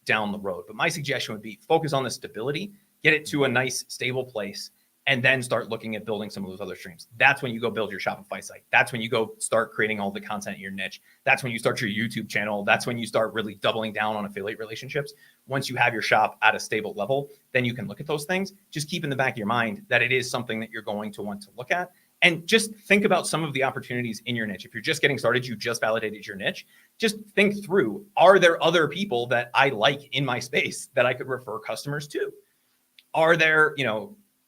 down the road. But my suggestion would be focus on the stability, get it to a nice, stable place, and then start looking at building some of those other streams. That's when you go build your Shopify site. That's when you go start creating all the content in your niche. That's when you start your YouTube channel. That's when you start really doubling down on affiliate relationships. Once you have your shop at a stable level, then you can look at those things. Just keep in the back of your mind that it is something that you're going to want to look at. And just think about some of the opportunities in your niche. If you're just getting started, you just validated your niche, just think through, are there other people that I like in my space that I could refer customers to? Are there,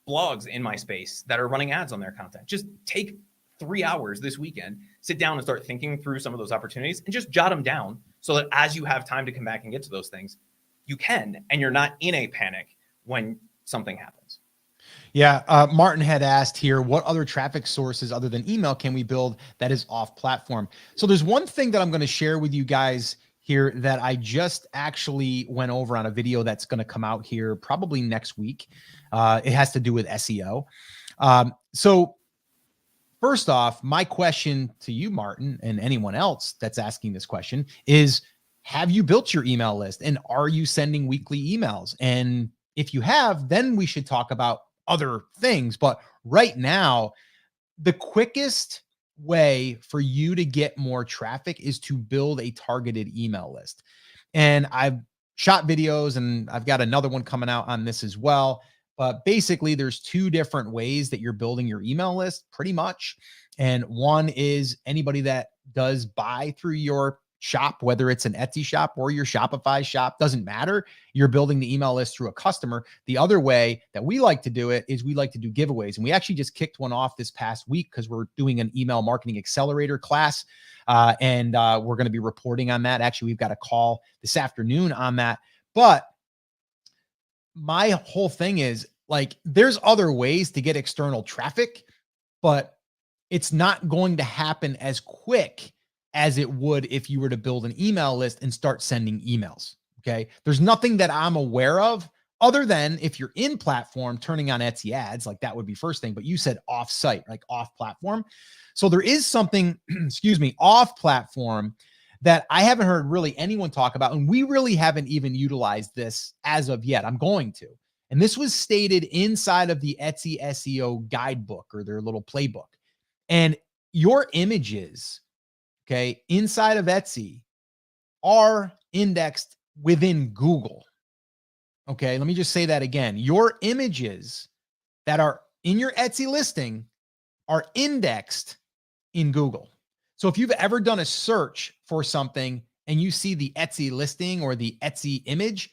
blogs in my space that are running ads on their content? Just take 3 hours this weekend, sit down and start thinking through some of those opportunities and just jot them down so that as you have time to come back and get to those things, you can, and you're not in a panic when something happens. Yeah. Martin had asked here, what other traffic sources other than email can we build that is off platform? So there's one thing that I'm going to share with you guys here that I just actually went over on a video that's going to come out here probably next week. It has to do with SEO. So first off, my question to you, Martin, and anyone else that's asking this question is, have you built your email list and are you sending weekly emails? And if you have, then we should talk about other things. But right now, the quickest way for you to get more traffic is to build a targeted email list. And I've shot videos and I've got another one coming out on this as well. But basically, there's two different ways that you're building your email list pretty much. And one is anybody that does buy through your shop, whether it's an Etsy shop or your Shopify shop, doesn't matter. You're building the email list through a customer. The other way that we like to do it is we like to do giveaways. And we actually just kicked one off this past week because we're doing an email marketing accelerator class. And we're going to be reporting on that. Actually, we've got a call this afternoon on that. But my whole thing is there's other ways to get external traffic, but it's not going to happen as quick as it would if you were to build an email list and start sending emails. Okay. There's nothing that I'm aware of other than if you're in platform turning on Etsy ads, that would be first thing, but you said off site, off platform. So there is something, off platform that I haven't heard really anyone talk about. And we really haven't even utilized this as of yet. I'm going to, and this was stated inside of the Etsy SEO guidebook or their little playbook. And your images, okay, inside of Etsy are indexed within Google. okay, let me just say that again. Your images that are in your Etsy listing are indexed in Google. So if you've ever done a search for something and you see the Etsy listing or the Etsy image,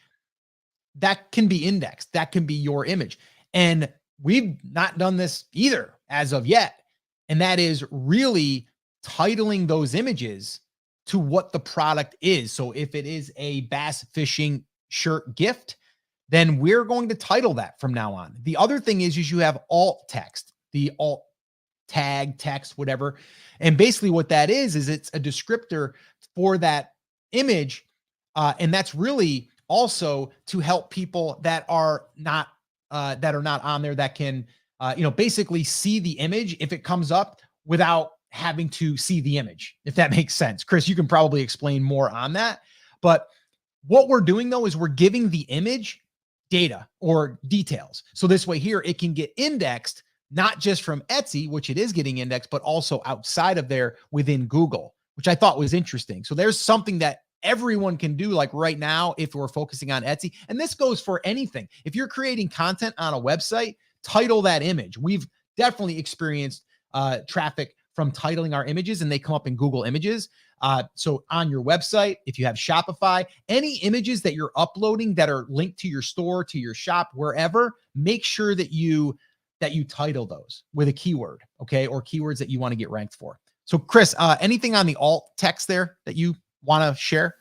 that can be indexed. That can be your image. And we've not done this either as of yet. And that is really titling those images to what the product is. So if it is a bass fishing shirt gift, then we're going to title that from now on. The other thing is you have alt text, the alt tag, text, whatever. And basically what that is it's a descriptor for that image. And that's really also to help people that are not on there, that can, basically see the image if it comes up without having to see the image, if that makes sense. Chris, you can probably explain more on that. But what we're doing though, is we're giving the image data or details. So this way here, it can get indexed, not just from Etsy, which it is getting indexed, but also outside of there within Google, which I thought was interesting. So there's something that everyone can do like right now if we're focusing on Etsy. And this goes for anything. If you're creating content on a website, title that image. We've definitely experienced traffic from titling our images, and they come up in Google Images. So on your website, if you have Shopify, any images that you're uploading that are linked to your store, to your shop, wherever, make sure that you title those with a keyword, okay, or keywords that you want to get ranked for. So Chris, anything on the alt text there that you want to share?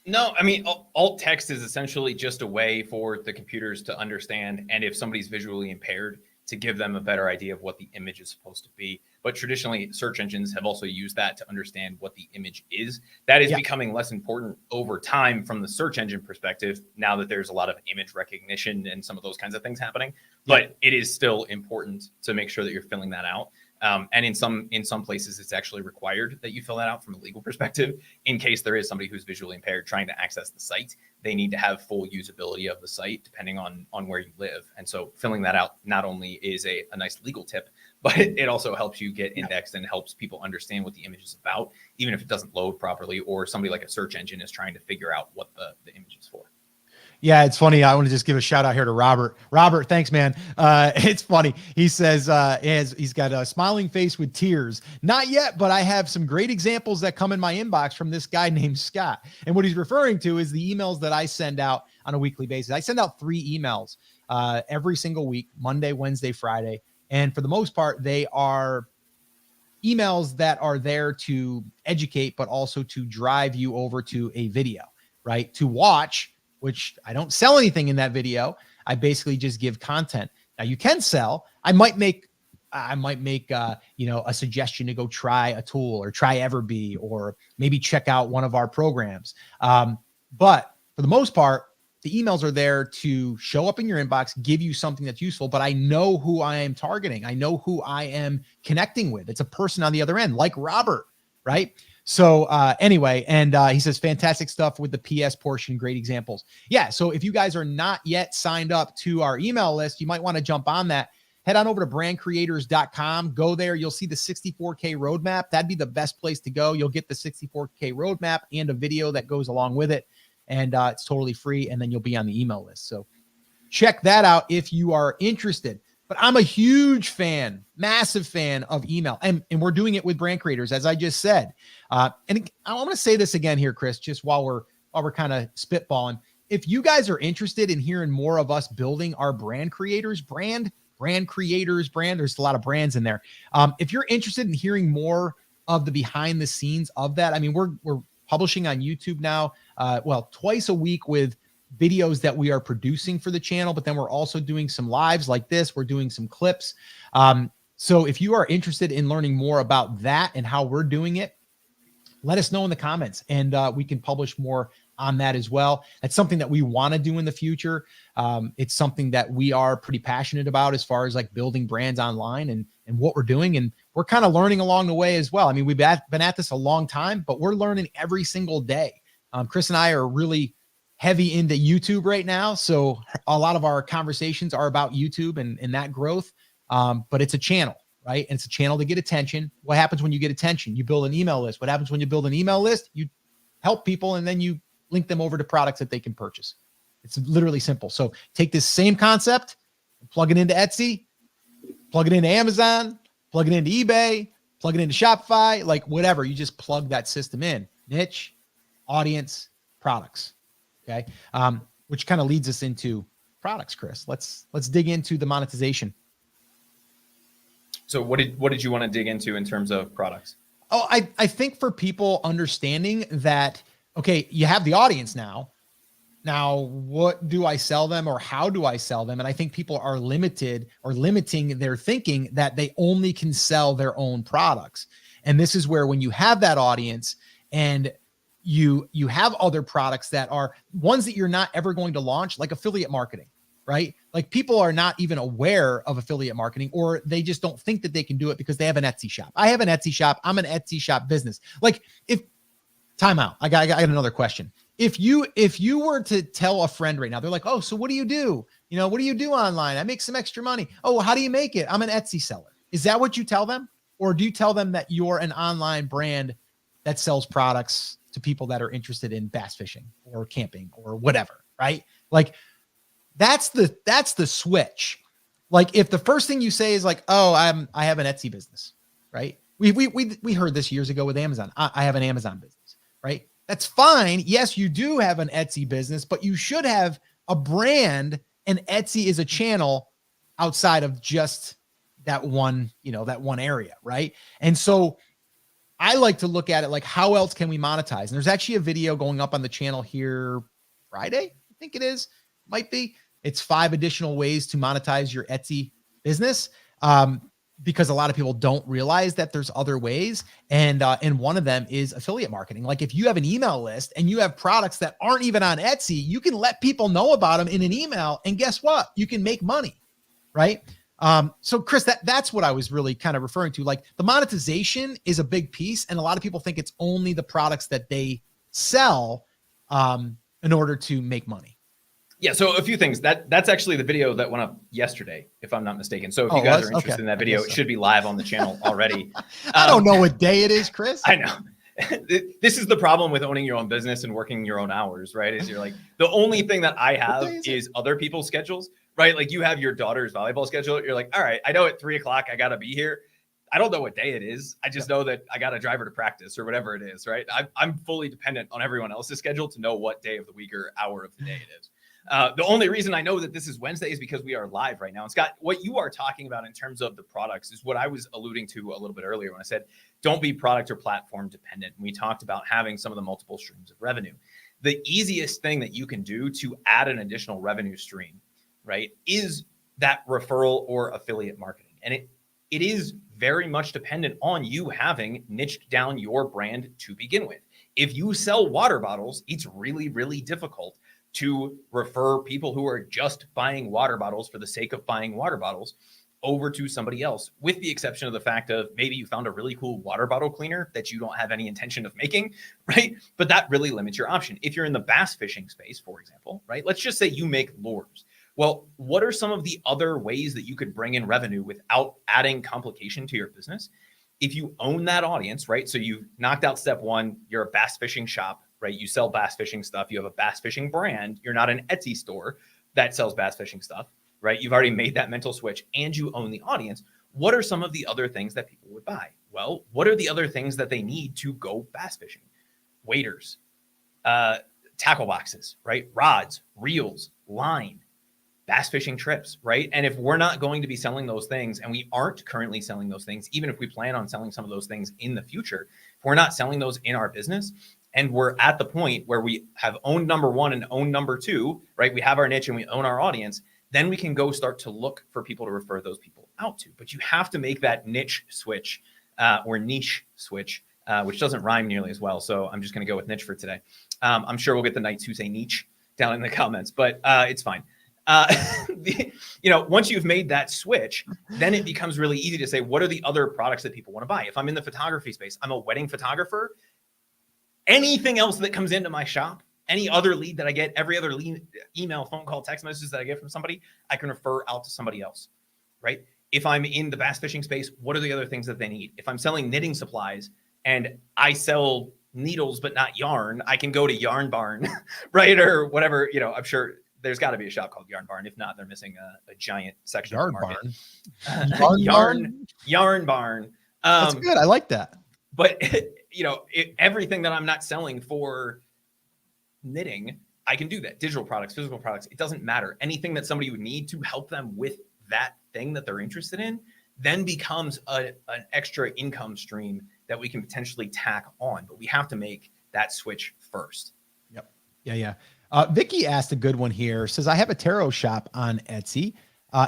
No, I mean, alt text is essentially just a way for the computers to understand, and if somebody's visually impaired, to give them a better idea of what the image is supposed to be. But traditionally, search engines have also used that to understand what the image is. That is becoming less important over time from the search engine perspective, now that there's a lot of image recognition and some of those kinds of things happening. But it is still important to make sure that you're filling that out. And in some places, it's actually required that you fill that out from a legal perspective. In case there is somebody who's visually impaired trying to access the site, they need to have full usability of the site depending on where you live. And so filling that out not only is a nice legal tip, but it also helps you get indexed and helps people understand what the image is about, even if it doesn't load properly or somebody like a search engine is trying to figure out what the image is for. Yeah, it's funny. I want to just give a shout out here to Robert. Robert, thanks, man. It's funny. He says he's got a smiling face with tears. Not yet, but I have some great examples that come in my inbox from this guy named Scott. And what he's referring to is the emails that I send out on a weekly basis. I send out 3 emails every single week, Monday, Wednesday, Friday. And for the most part, they are emails that are there to educate, but also to drive you over to a video, right? To watch, which I don't sell anything in that video. I basically just give content. Now you can sell. I might make a suggestion to go try a tool or try Everbee or maybe check out one of our programs. But for the most part, the emails are there to show up in your inbox, give you something that's useful, but I know who I am targeting. I know who I am connecting with. It's a person on the other end, like Robert, right? So anyway, and he says, fantastic stuff with the PS portion. Great examples. Yeah. So if you guys are not yet signed up to our email list, you might want to jump on that. Head on over to brandcreators.com. Go there. You'll see the 64K roadmap. That'd be the best place to go. You'll get the 64K roadmap and a video that goes along with it. And it's totally free. And then you'll be on the email list. So check that out if you are interested. But I'm a huge fan, massive fan of email. And we're doing it with brand creators, as I just said. And I want to say this again here, Chris, just while we're kind of spitballing. If you guys are interested in hearing more of us building our brand creators, brand creators, there's a lot of brands in there. If you're interested in hearing more of the behind the scenes of that, I mean, we're publishing on YouTube now, twice a week with videos that we are producing for the channel, but then we're also doing some lives like this. We're doing some clips. So if you are interested in learning more about that and how we're doing it, let us know in the comments, and we can publish more on that as well. That's something that we want to do in the future. It's something that we are pretty passionate about as far as like building brands online and what we're doing. And we're kind of learning along the way as well. I mean, we've been at this a long time, but we're learning every single day. Chris and I are really heavy into YouTube right now. So a lot of our conversations are about YouTube and that growth. But it's a channel, right? And it's a channel to get attention. What happens when you get attention? You build an email list. What happens when you build an email list? You help people, and then you link them over to products that they can purchase. It's literally simple. So take this same concept, plug it into Etsy, plug it into Amazon, plug it into eBay, plug it into Shopify, like whatever. You just plug that system in. Niche, audience, products. Okay. Which kind of leads us into products, Chris. Let's dig into the monetization. So what did you want to dig into in terms of products? Oh, I think for people understanding that, okay, you have the audience now. Now, what do I sell them or how do I sell them? And I think people are limited or limiting their thinking that they only can sell their own products. And this is where when you have that audience and you have other products that are ones that you're not ever going to launch, like affiliate marketing, right? Like people are not even aware of affiliate marketing, or they just don't think that they can do it because they have an Etsy shop. I have an Etsy shop. I'm an Etsy shop business. Like if time out, I got another question. If you were to tell a friend right now, they're like, oh, so what do you do? You know, what do you do online? I make some extra money. Oh, well, how do you make it? I'm an Etsy seller. Is that what you tell them? Or do you tell them that you're an online brand that sells products to people that are interested in bass fishing or camping or whatever, right? Like that's the switch. Like if the first thing you say is like, oh, I have an Etsy business, right? We heard this years ago with Amazon. I have an Amazon business, right? That's fine. Yes, you do have an Etsy business, but you should have a brand, and Etsy is a channel outside of just that one, that one area, right? And so I like to look at it like, how else can we monetize? And there's actually a video going up on the channel here Friday, I think it is, might be. It's 5 additional ways to monetize your Etsy business. Because a lot of people don't realize that there's other ways. And one of them is affiliate marketing. Like if you have an email list and you have products that aren't even on Etsy, you can let people know about them in an email. And guess what? You can make money, right? So Chris, that's what I was really kind of referring to. Like the monetization is a big piece. And a lot of people think it's only the products that they sell in order to make money. Yeah, so a few things. That's actually the video that went up yesterday, if I'm not mistaken. So if you guys are interested in that video, it should be live on the channel already. I don't know what day it is, Chris. I know. This is the problem with owning your own business and working your own hours, right? Is you're like, the only thing that I have is other people's schedules, right? Like you have your daughter's volleyball schedule. You're like, all right, I know at 3:00 I got to be here. I don't know what day it is. I just know that I got to drive her to practice or whatever it is, right? I'm fully dependent on everyone else's schedule to know what day of the week or hour of the day it is. The only reason I know that this is Wednesday is because we are live right now. And Scott, what you are talking about in terms of the products is what I was alluding to a little bit earlier when I said, don't be product or platform dependent. We talked about having some of the multiple streams of revenue. The easiest thing that you can do to add an additional revenue stream, right, is that referral or affiliate marketing. And it is very much dependent on you having niched down your brand to begin with. If you sell water bottles, it's really, really difficult to refer people who are just buying water bottles for the sake of buying water bottles over to somebody else, with the exception of the fact of maybe you found a really cool water bottle cleaner that you don't have any intention of making, right? But that really limits your option. If you're in the bass fishing space, for example, right? Let's just say you make lures. Well, what are some of the other ways that you could bring in revenue without adding complication to your business? If you own that audience, right? So you've knocked out step one, you're a bass fishing shop, right? You sell bass fishing stuff. You have a bass fishing brand. You're not an Etsy store that sells bass fishing stuff, right? You've already made that mental switch and you own the audience. What are some of the other things that people would buy? Well, what are the other things that they need to go bass fishing? Waders, tackle boxes, right? Rods, reels, line, bass fishing trips, right? And if we're not going to be selling those things, and we aren't currently selling those things, even if we plan on selling some of those things in the future, if we're not selling those in our business, and we're at the point where we have owned number one and owned number two, right? We have our niche and we own our audience, then we can go start to look for people to refer those people out to. But you have to make that niche switch or niche switch, which doesn't rhyme nearly as well. So I'm just going to go with niche for today. I'm sure we'll get the knights who say niche down in the comments, but it's fine. Once you've made that switch, then it becomes really easy to say, what are the other products that people want to buy? If I'm in the photography space, I'm a wedding photographer. Anything else that comes into my shop, any other lead that I get, every other lead, email, phone call, text messages that I get from somebody, I can refer out to somebody else, right? If I'm in the bass fishing space, what are the other things that they need? If I'm selling knitting supplies and I sell needles but not yarn, I can go to Yarn Barn, right? Or whatever, I'm sure there's got to be a shop called Yarn Barn. If not, they're missing a giant section Yard of the market. Barn. Yarn Barn. That's good. I like that. But everything that I'm not selling for knitting, I can do that. Digital products, physical products, it doesn't matter. Anything that somebody would need to help them with that thing that they're interested in then becomes an extra income stream that we can potentially tack on. But we have to make that switch first. Yep. Yeah. Vicky asked a good one here. Says, I have a tarot shop on Etsy.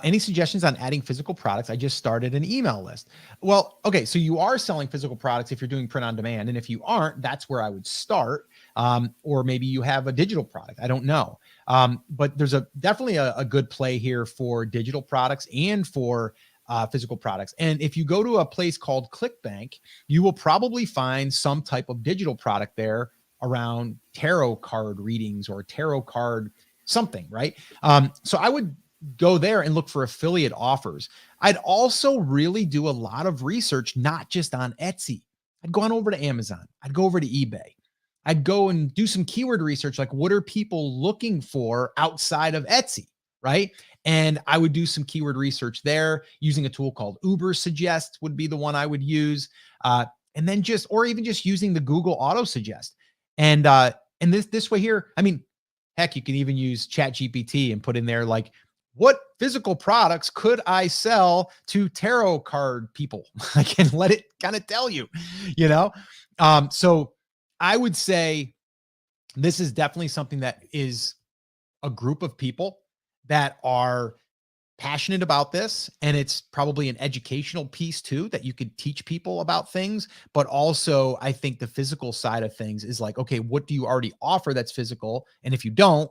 Any suggestions on adding physical products? I just started an email list. Well, okay. So you are selling physical products if you're doing print on demand. And if you aren't, that's where I would start. Or maybe you have a digital product. I don't know. But there's definitely a good play here for digital products and for physical products. And if you go to a place called ClickBank, you will probably find some type of digital product there around tarot card readings or tarot card something, right? So I would go there and look for affiliate offers. I'd also really do a lot of research, not just on Etsy. I'd go on over to Amazon. I'd go over to eBay. I'd go and do some keyword research, like what are people looking for outside of Etsy, right? And I would do some keyword research there using a tool called Uber Suggest would be the one I would use. And then or even just using the Google Auto Suggest. And this way here, I mean, heck, you can even use ChatGPT and put in there like, what physical products could I sell to tarot card people? I can let it kind of tell you, So I would say this is definitely something that is a group of people that are passionate about this. And it's probably an educational piece too, that you could teach people about things. But also I think the physical side of things is like, okay, what do you already offer that's physical? And if you don't,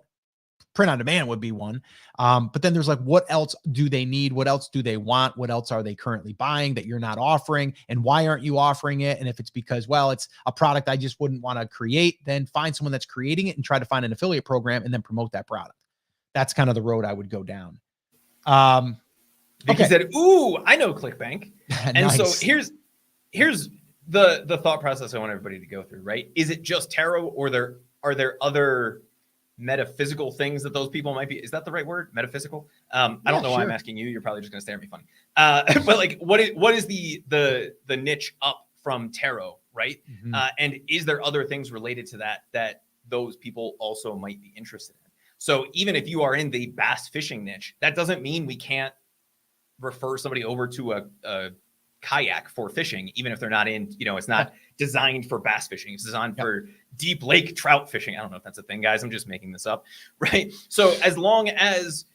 print on demand would be one. But then there's like, what else do they need? What else do they want? What else are they currently buying that you're not offering? And why aren't you offering it? And if it's because, well, it's a product I just wouldn't want to create, then find someone that's creating it and try to find an affiliate program and then promote that product. That's kind of the road I would go down. Vicky said, ooh, I know ClickBank. And Nice. So here's the thought process I want everybody to go through, right? Is it just tarot, or are there other metaphysical things that those people might be? Is that the right word? Metaphysical? I don't know why I'm asking you. You're probably just gonna stare at me funny. But like, what is the niche up from tarot, right? Mm-hmm. And is there other things related to that those people also might be interested in? So even if you are in the bass fishing niche, that doesn't mean we can't refer somebody over to a kayak for fishing, even if they're not in, it's not designed for bass fishing. It's designed for deep lake trout fishing. I don't know if that's a thing, guys. I'm just making this up, right? So as long as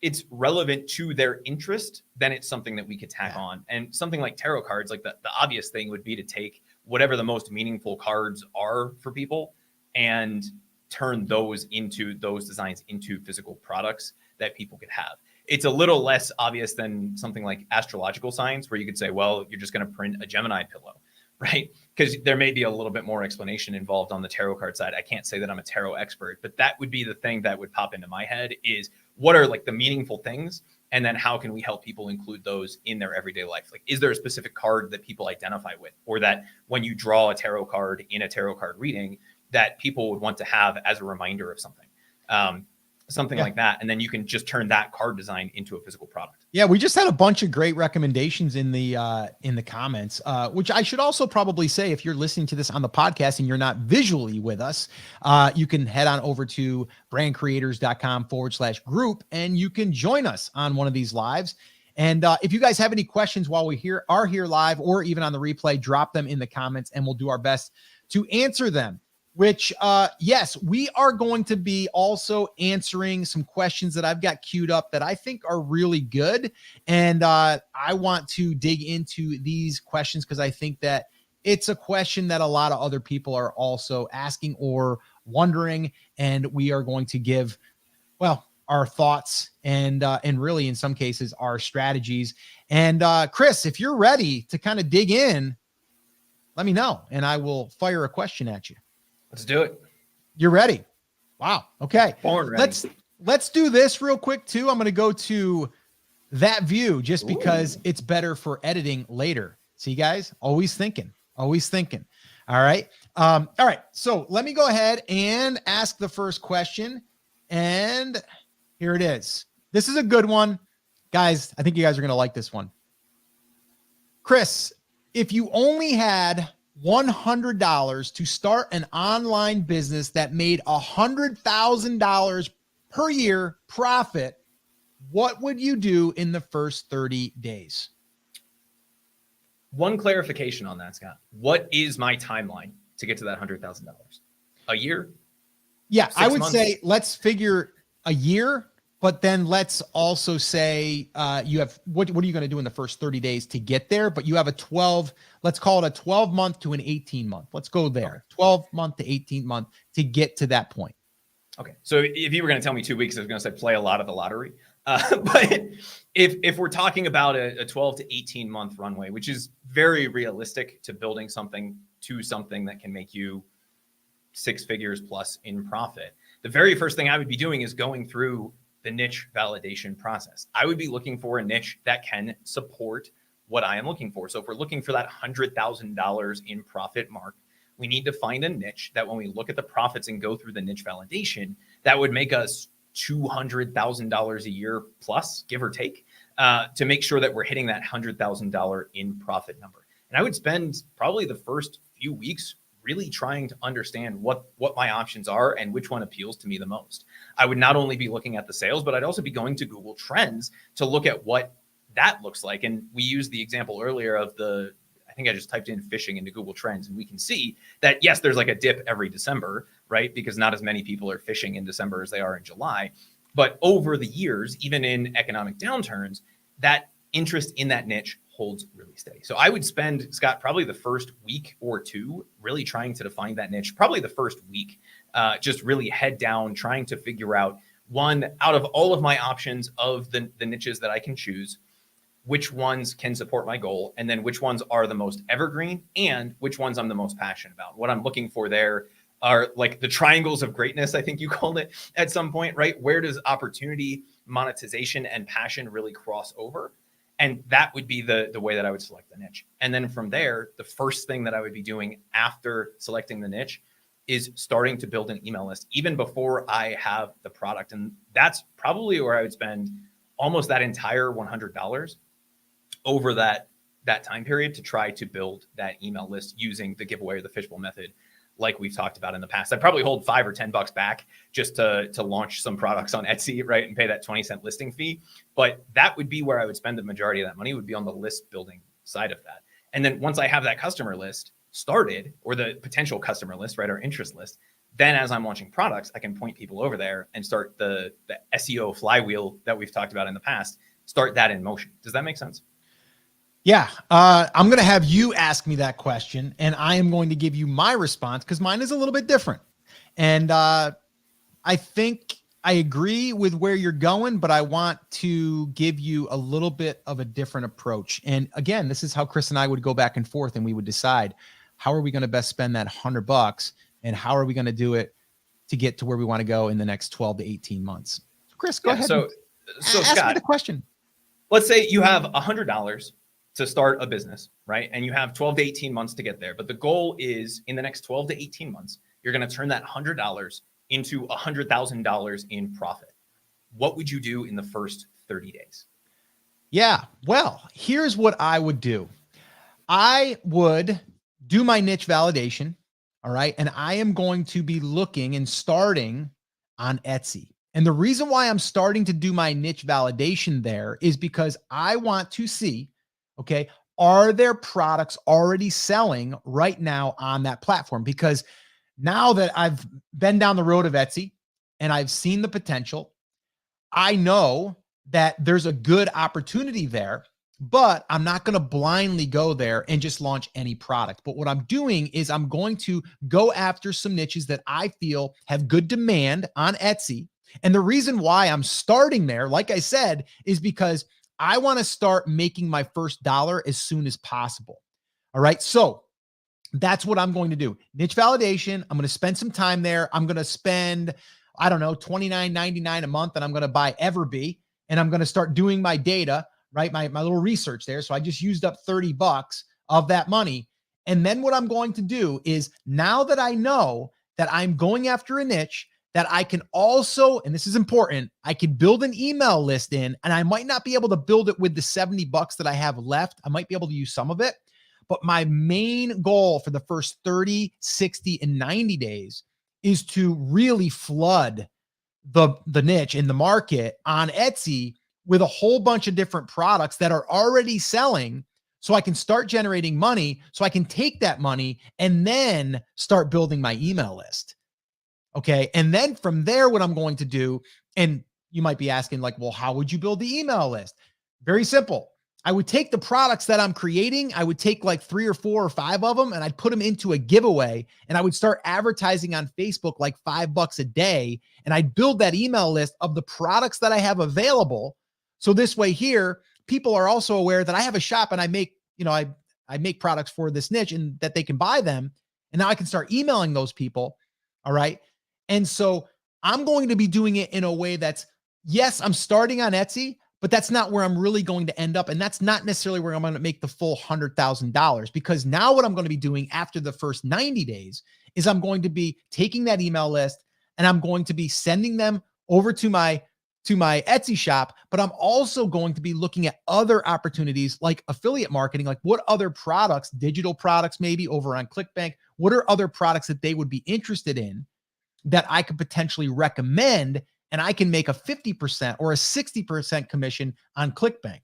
it's relevant to their interest, then it's something that we could tack on. And something like tarot cards, like the obvious thing would be to take whatever the most meaningful cards are for people and turn those designs into physical products that people could have. It's a little less obvious than something like astrological signs, where you could say, well, you're just going to print a Gemini pillow, right? Because there may be a little bit more explanation involved on the tarot card side. I can't say that I'm a tarot expert, but that would be the thing that would pop into my head is, what are like the meaningful things? And then how can we help people include those in their everyday life? Like, is there a specific card that people identify with, or that when you draw a tarot card in a tarot card reading, that people would want to have as a reminder of something, something like that. And then you can just turn that card design into a physical product. Yeah, we just had a bunch of great recommendations in the comments, which I should also probably say, if you're listening to this on the podcast and you're not visually with us, you can head on over to brandcreators.com/group and you can join us on one of these lives. And if you guys have any questions while we are here live or even on the replay, drop them in the comments and we'll do our best to answer them. Which, yes, we are going to be also answering some questions that I've got queued up that I think are really good. And I want to dig into these questions because I think that it's a question that a lot of other people are also asking or wondering. And we are going to give, well, our thoughts and really in some cases our strategies. And Chris, if you're ready to kind of dig in, let me know and I will fire a question at you. Let's do it. You're ready. Wow. Okay. Born ready. Let's do this real quick too. I'm going to go to that view just because it's better for editing later. See, guys, always thinking. All right. All right. So let me go ahead and ask the first question. And Here it is. This is a good one. Guys, I think you guys are going to like this one. Chris, if you only had $100 to start an online business that made $100,000 per year profit, what would you do in the first 30 days? One clarification on that, Scott. What is my timeline to get to that $100,000? A year? Yeah, I would months? say let's figure a year, but then let's also say you have what are you going to do in the first 30 days to get there? But you have a 12, let's call it a 12 month to an 18 month. Let's go there. Okay. 12 month to 18 month to get to that point. Okay. So if you were going to tell me 2 weeks, I was going to say play a lot of the lottery. But if we're talking about a 12 to 18 month runway, which is very realistic to building something that can make you 6 figures plus in profit, the very first thing I would be doing is going through the niche validation process. I would be looking for a niche that can support what I am looking for. So if we're looking for that $100,000 in profit mark, we need to find a niche that when we look at the profits and go through the niche validation, that would make us $200,000 a year plus, give or take, to make sure that we're hitting that $100,000 in profit number. And I would spend probably the first few weeks really trying to understand what my options are and which one appeals to me the most. I would not only be looking at the sales, but I'd also be going to Google Trends to look at what that looks like. And we used the example earlier of I think I just typed in fishing into Google Trends, and we can see that, yes, there's like a dip every December, right? Because not as many people are fishing in December as they are in July. But over the years, even in economic downturns, that interest in that niche holds really steady. So I would spend, Scott, probably the first week or two really trying to define that niche. Probably the first week, just really head down, trying to figure out, one, out of all of my options of the niches that I can choose, which ones can support my goal, and then which ones are the most evergreen and which ones I'm the most passionate about. What I'm looking for there are like the triangles of greatness, I think you called it at some point, right? Where does opportunity, monetization, and passion really cross over? And that would be the way that I would select the niche. And then from there, the first thing that I would be doing after selecting the niche is starting to build an email list, even before I have the product. And that's probably where I would spend almost that entire $100 over that time period to try to build that email list using the giveaway or the fishbowl method, like we've talked about in the past. I'd probably hold $5 or $10 back just to launch some products on Etsy, right? And pay that 20-cent listing fee. But that would be where I would spend the majority of that money, would be on the list building side of that. And then once I have that customer list started, or the potential customer list, right? Or interest list, then as I'm launching products, I can point people over there and start the SEO flywheel that we've talked about in the past, start that in motion. Does that make sense? Yeah, I'm going to have you ask me that question, and I am going to give you my response because mine is a little bit different. And I think I agree with where you're going, but I want to give you a little bit of a different approach. And again, this is how Chris and I would go back and forth, and we would decide how are we going to best spend that $100 and how are we going to do it to get to where we want to go in the next 12 to 18 months. Chris, go ahead. So ask Scott, me the question. Let's say you have $100 to start a business, right? And you have 12 to 18 months to get there. But the goal is in the next 12 to 18 months, you're going to turn that $100 into $100,000 in profit. What would you do in the first 30 days? Yeah, well, here's what I would do. I would do my niche validation. All right. And I am going to be looking and starting on Etsy. And the reason why I'm starting to do my niche validation there is because I want to see, okay, are there products already selling right now on that platform? Because now that I've been down the road of Etsy and I've seen the potential, I know that there's a good opportunity there, but I'm not going to blindly go there and just launch any product. But what I'm doing is I'm going to go after some niches that I feel have good demand on Etsy. And the reason why I'm starting there, like I said, is because I want to start making my first dollar as soon as possible. All right. So that's what I'm going to do. Niche validation. I'm going to spend some time there. I'm going to spend, I don't know, $29.99 a month, and I'm going to buy Everbee, and I'm going to start doing my data, right? My little research there. So I just used up $30 of that money. And then what I'm going to do is, now that I know that I'm going after a niche that I can also, and this is important, I can build an email list in, and I might not be able to build it with the $70 that I have left. I might be able to use some of it, but my main goal for the first 30, 60, and 90 days is to really flood the niche in the market on Etsy with a whole bunch of different products that are already selling, so I can start generating money, so I can take that money and then start building my email list. Okay. And then from there, what I'm going to do, and you might be asking, like, well, how would you build the email list? Very simple. I would take the products that I'm creating, I would take like 3 or 4 or 5 of them, and I'd put them into a giveaway, and I would start advertising on Facebook like $5 a day. And I'd build that email list of the products that I have available. So this way here, people are also aware that I have a shop and I make, I make products for this niche and that they can buy them. And now I can start emailing those people. All right. And so I'm going to be doing it in a way that's, yes, I'm starting on Etsy, but that's not where I'm really going to end up. And that's not necessarily where I'm going to make the full $100,000, because now what I'm going to be doing after the first 90 days is I'm going to be taking that email list and I'm going to be sending them over to my Etsy shop, but I'm also going to be looking at other opportunities like affiliate marketing, like what other products, digital products, maybe over on ClickBank, what are other products that they would be interested in that I could potentially recommend, and I can make a 50% or a 60% commission on ClickBank.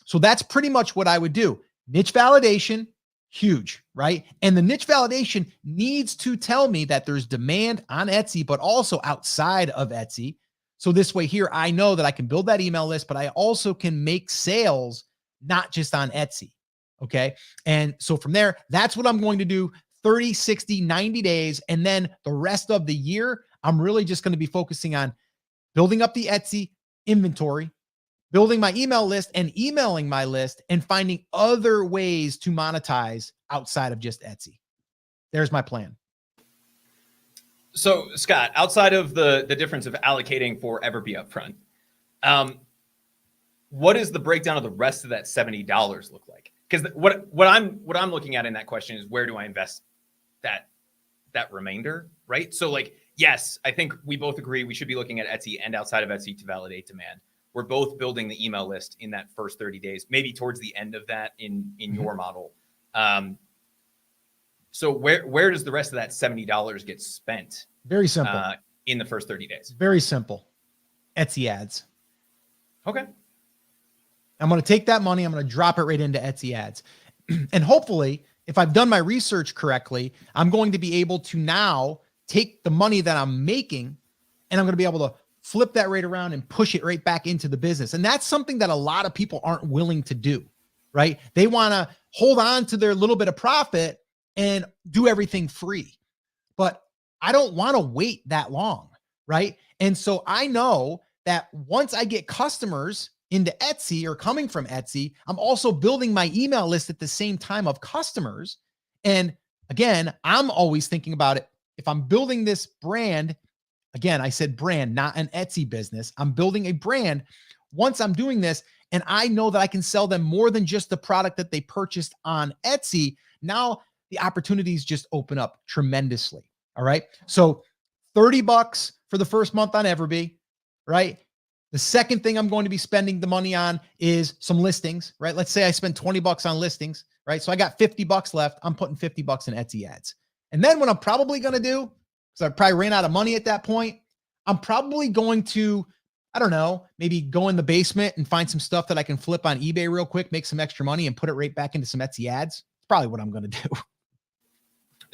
So that's pretty much what I would do. Niche validation, huge, right? And the niche validation needs to tell me that there's demand on Etsy, but also outside of Etsy. So this way here, I know that I can build that email list, but I also can make sales, not just on Etsy. Okay. And so from there, that's what I'm going to do 30, 60, 90 days. And then the rest of the year, I'm really just going to be focusing on building up the Etsy inventory, building my email list and emailing my list, and finding other ways to monetize outside of just Etsy. There's my plan. So Scott, outside of the difference of allocating for Everbee upfront, what is the breakdown of the rest of that $70 look like? Because what I'm looking at in that question is, where do I invest that remainder, right? So like, yes, I think we both agree we should be looking at Etsy and outside of Etsy to validate demand. We're both building the email list in that first 30 days, maybe towards the end of that in your model. So where does the rest of that $70 get spent? Very simple. In the first 30 days. Very simple. Etsy ads. Okay. I'm going to take that money, I'm going to drop it right into Etsy ads. And hopefully, if I've done my research correctly, I'm going to be able to now take the money that I'm making and I'm going to be able to flip that right around and push it right back into the business. And that's something that a lot of people aren't willing to do, right? They want to hold on to their little bit of profit and do everything free. But I don't want to wait that long, right? And so I know that once I get customers into Etsy or coming from Etsy, I'm also building my email list at the same time of customers. And again, I'm always thinking about it. If I'm building this brand, again, I said brand, not an Etsy business. I'm building a brand. Once I'm doing this and I know that I can sell them more than just the product that they purchased on Etsy, now the opportunities just open up tremendously. All right. So $30 for the first month on Everbee, right? The second thing I'm going to be spending the money on is some listings, right? Let's say I spend $20 on listings, right? So I got $50 left. I'm putting $50 in Etsy ads. And then what I'm probably going to do, because I probably ran out of money at that point, I'm probably going to, I don't know, maybe go in the basement and find some stuff that I can flip on eBay real quick, make some extra money and put it right back into some Etsy ads. It's probably what I'm going to do.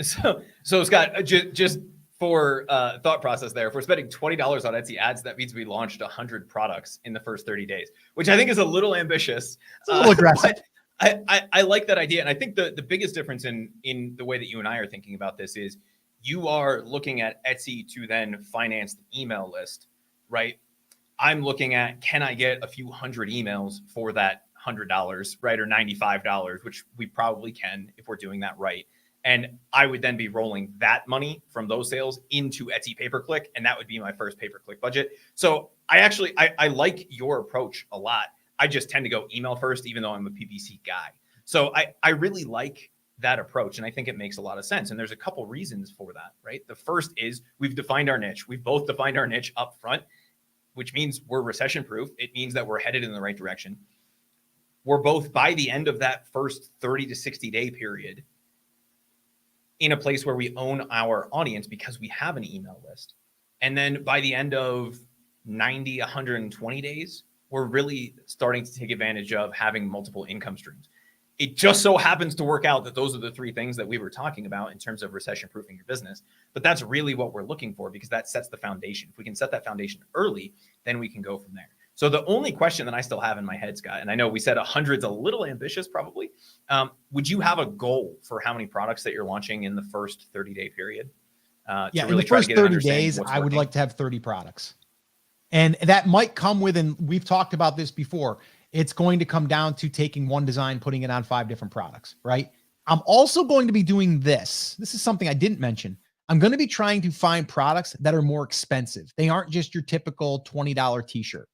So Scott, just for thought process there, if we're spending $20 on Etsy ads, that means we launched 100 products in the first 30 days, which I think is a little ambitious. It's a little aggressive. I like that idea. And I think the biggest difference in the way that you and I are thinking about this is you are looking at Etsy to then finance the email list, right? I'm looking at, can I get a few hundred emails for that $100, right? Or $95, which we probably can if we're doing that right. And I would then be rolling that money from those sales into Etsy pay-per-click. And that would be my first pay-per-click budget. So I like your approach a lot. I just tend to go email first, even though I'm a PPC guy. So I really like that approach. And I think it makes a lot of sense. And there's a couple reasons for that, right? The first is we've defined our niche. We've both defined our niche up front, which means we're recession proof. It means that we're headed in the right direction. We're both, by the end of that first 30 to 60 day period, in a place where we own our audience because we have an email list. And then by the end of 90, 120 days, we're really starting to take advantage of having multiple income streams. It just so happens to work out that those are the three things that we were talking about in terms of recession proofing your business. But that's really what we're looking for, because that sets the foundation. If we can set that foundation early, then we can go from there. So the only question that I still have in my head, Scott, and I know we said 100's a little ambitious probably. Would you have a goal for how many products that you're launching in the first 30-day period? Yeah, in the first 30 days, I would like to have 30 products. And that might come with, and we've talked about this before, it's going to come down to taking one design, putting it on 5 different products, right? I'm also going to be doing this. This is something I didn't mention. I'm going to be trying to find products that are more expensive. They aren't just your typical $20 t-shirt,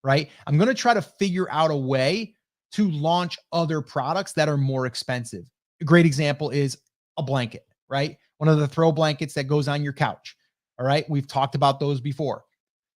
right? I'm going to try to figure out a way to launch other products that are more expensive. A great example is a blanket, right? One of the throw blankets that goes on your couch. All right. We've talked about those before.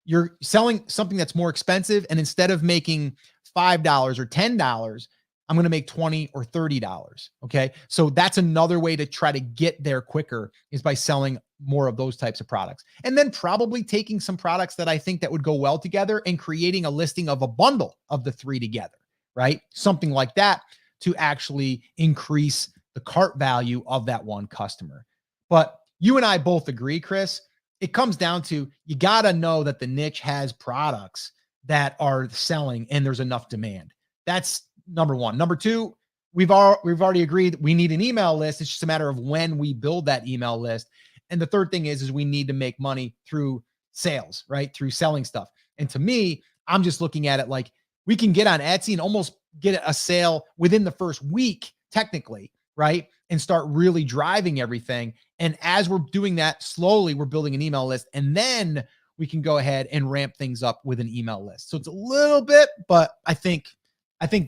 You're selling something that's more expensive, and instead of making $5 or $10, I'm going to make $20 or $30. Okay. So that's another way to try to get there quicker, is by selling more of those types of products. And then probably taking some products that I think that would go well together and creating a listing of a bundle of the 3 together, right? Something like that to actually increase the cart value of that one customer. But you and I both agree, Chris, it comes down to, you got to know that the niche has products that are selling and there's enough demand. That's number one. Number two, we've already agreed that we need an email list. It's just a matter of when we build that email list. And the third thing is we need to make money through sales, right? Through selling stuff. And to me, I'm just looking at it like we can get on Etsy and almost get a sale within the first week, technically, right? And start really driving everything. And as we're doing that, slowly we're building an email list, and then we can go ahead and ramp things up with an email list. So it's a little bit, but I think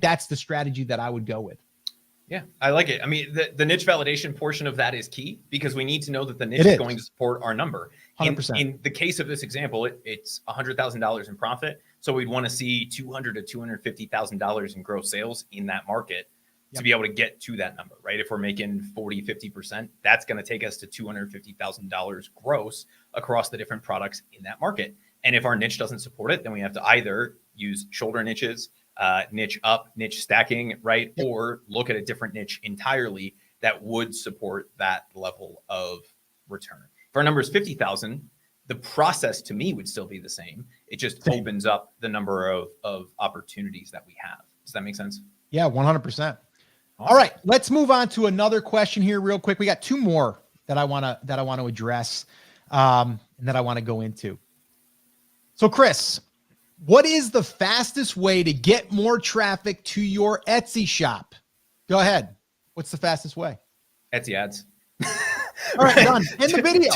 that's the strategy that I would go with. Yeah, I like it. I mean, the niche validation portion of that is key, because we need to know that the niche is going to support our number. 100%. In the case of this example, it's $100,000 in profit. So we'd want to see $200,000 to $250,000 in gross sales in that market to be able to get to that number, right? If we're making 40, 50%, that's going to take us to $250,000 gross across the different products in that market. And if our niche doesn't support it, then we have to either use shoulder niches, niche up, niche stacking, right? Yep. Or look at a different niche entirely that would support that level of return. If our number is 50,000, the process to me would still be the same. It just opens up the number of opportunities that we have. Does that make sense? Yeah, 100%. All right, let's move on to another question here real quick. We got 2 more that I want to address, and that I want to go into. So Chris, what is the fastest way to get more traffic to your Etsy shop? Go ahead. What's the fastest way? Etsy ads. All right, done. End the video.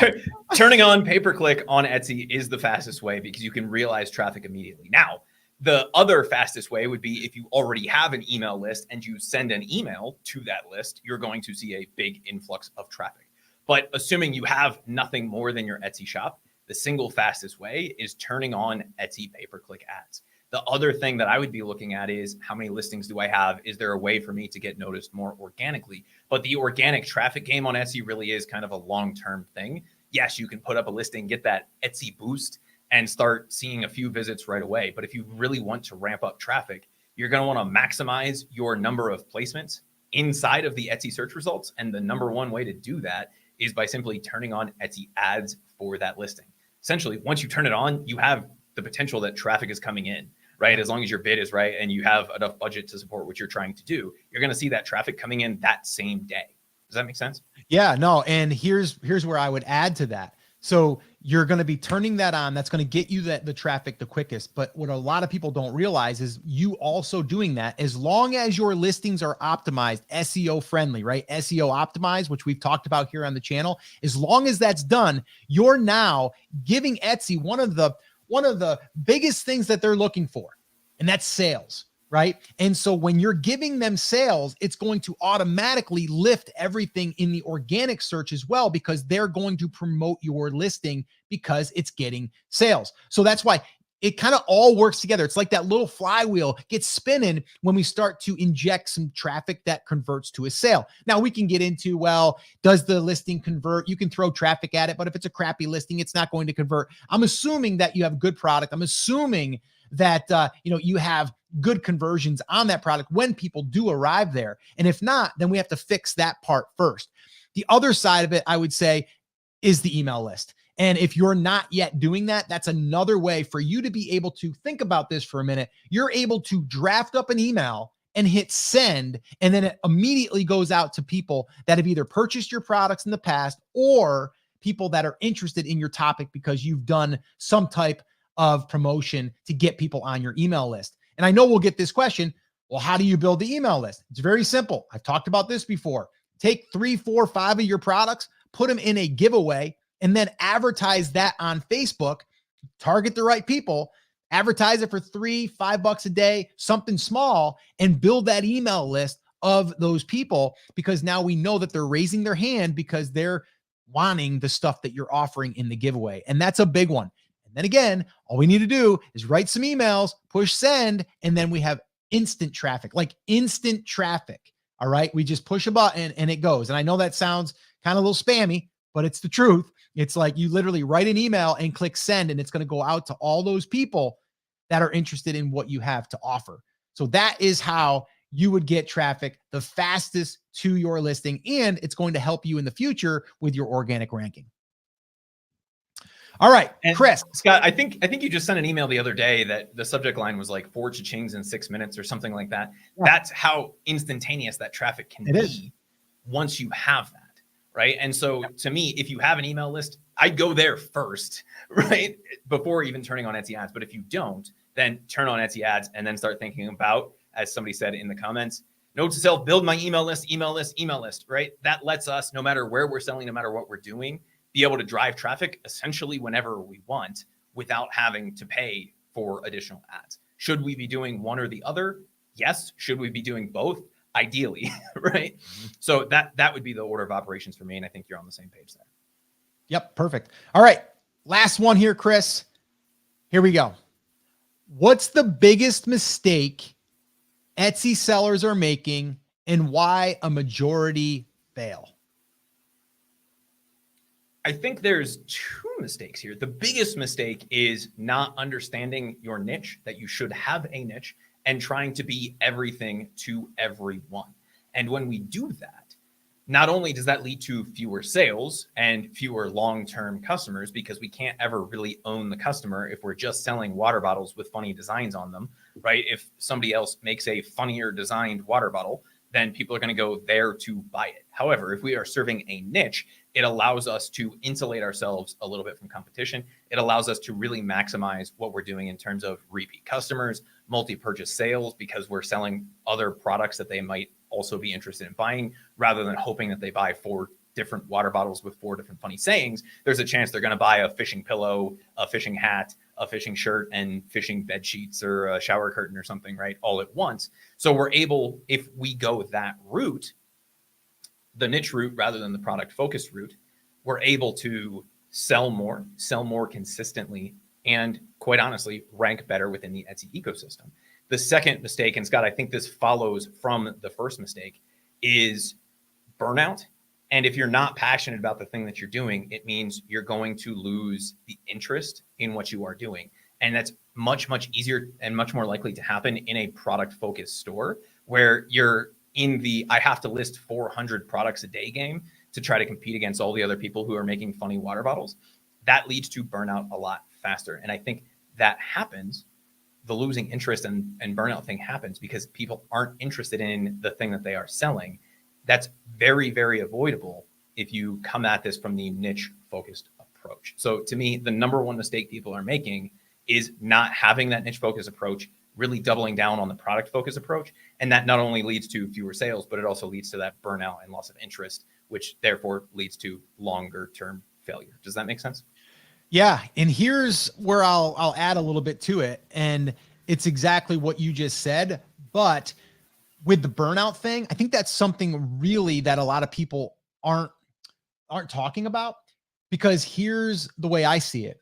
Turning on pay-per-click on Etsy is the fastest way, because you can realize traffic immediately. Now, the other fastest way would be if you already have an email list and you send an email to that list, you're going to see a big influx of traffic. But assuming you have nothing more than your Etsy shop, the single fastest way is turning on Etsy pay-per-click ads. The other thing that I would be looking at is, how many listings do I have? Is there a way for me to get noticed more organically? But the organic traffic game on Etsy really is kind of a long-term thing. Yes, you can put up a listing, get that Etsy boost, and start seeing a few visits right away. But if you really want to ramp up traffic, you're going to want to maximize your number of placements inside of the Etsy search results. And the number one way to do that is by simply turning on Etsy ads for that listing. Essentially, once you turn it on, you have the potential that traffic is coming in, right? As long as your bid is right and you have enough budget to support what you're trying to do, you're going to see that traffic coming in that same day. Does that make sense? Yeah, no. And here's where I would add to that. So you're going to be turning that on. That's going to get you the traffic the quickest. But what a lot of people don't realize is you also doing that, as long as your listings are optimized, SEO friendly, right? SEO optimized, which we've talked about here on the channel. As long as that's done, you're now giving Etsy one of the biggest things that they're looking for, and that's sales. right? And so when you're giving them sales, it's going to automatically lift everything in the organic search as well, because they're going to promote your listing because it's getting sales. So that's why it kind of all works together. It's like that little flywheel gets spinning when we start to inject some traffic that converts to a sale. Now we can get into, well, does the listing convert? You can throw traffic at it, but if it's a crappy listing, it's not going to convert. I'm assuming that you have a good product. I'm assuming that you have good conversions on that product when people do arrive there. And if not, then we have to fix that part first. The other side of it, I would say, is the email list. And if you're not yet doing that, that's another way for you to be able to think about this for a minute. You're able to draft up an email and hit send, and then it immediately goes out to people that have either purchased your products in the past or people that are interested in your topic because you've done some type of promotion to get people on your email list. And I know we'll get this question. Well, how do you build the email list? It's very simple. I've talked about this before. Take 3, 4, 5 of your products, put them in a giveaway, and then advertise that on Facebook. Target the right people, advertise it for $3, $5 a day, something small, and build that email list of those people, because now we know that they're raising their hand because they're wanting the stuff that you're offering in the giveaway. And that's a big one. And then again, all we need to do is write some emails, push send, and then we have instant traffic, like instant traffic. All right. We just push a button and it goes. And I know that sounds kind of a little spammy, but it's the truth. It's like you literally write an email and click send, and it's going to go out to all those people that are interested in what you have to offer. So that is how you would get traffic the fastest to your listing, and it's going to help you in the future with your organic ranking. All right, and Chris. Scott, I think you just sent an email the other day that the subject line was like 4 cha-chings in 6 minutes or something like that. Yeah. That's how instantaneous that traffic can be once you have that. Right. And so to me, if you have an email list, I'd go there first, right? Before even turning on Etsy ads. But if you don't, then turn on Etsy ads and then start thinking about, as somebody said in the comments, note to self, build my email list, right? That lets us, no matter where we're selling, no matter what we're doing, be able to drive traffic essentially whenever we want without having to pay for additional ads. Should we be doing one or the other? Yes. Should we be doing both? Ideally, right? So that would be the order of operations for me. And I think you're on the same page there. Yep. Perfect. All right. Last one here, Chris. Here we go. What's the biggest mistake Etsy sellers are making and why a majority fail? I think there's 2 mistakes here. The biggest mistake is not understanding your niche, that you should have a niche, and trying to be everything to everyone. And when we do that, not only does that lead to fewer sales and fewer long-term customers, because we can't ever really own the customer if we're just selling water bottles with funny designs on them, right? If somebody else makes a funnier designed water bottle, then people are going to go there to buy it. However, if we are serving a niche, it allows us to insulate ourselves a little bit from competition. It allows us to really maximize what we're doing in terms of repeat customers, multi-purchase sales, because we're selling other products that they might also be interested in buying, rather than hoping that they buy 4 different water bottles with 4 different funny sayings. There's a chance they're going to buy a fishing pillow, a fishing hat, a fishing shirt, and fishing bed sheets, or a shower curtain or something, right? All at once. So we're able, if we go that route, the niche route rather than the product focused route, we're able to sell more consistently, and quite honestly, rank better within the Etsy ecosystem. The second mistake, and Scott, I think this follows from the first mistake, is burnout. And if you're not passionate about the thing that you're doing, it means you're going to lose the interest in what you are doing. And that's much, much easier and much more likely to happen in a product focused store, where you're in the, I have to list 400 products a day game to try to compete against all the other people who are making funny water bottles. That leads to burnout a lot faster. And I think that happens, the losing interest and burnout thing happens because people aren't interested in the thing that they are selling. That's very, very avoidable if you come at this from the niche focused approach. So to me, the number one mistake people are making is not having that niche focused approach, really doubling down on the product focused approach. And that not only leads to fewer sales, but it also leads to that burnout and loss of interest, which therefore leads to longer term failure. Does that make sense? Yeah. And here's where I'll add a little bit to it. And it's exactly what you just said, But with the burnout thing, I think that's something really that a lot of people aren't talking about, because here's the way I see it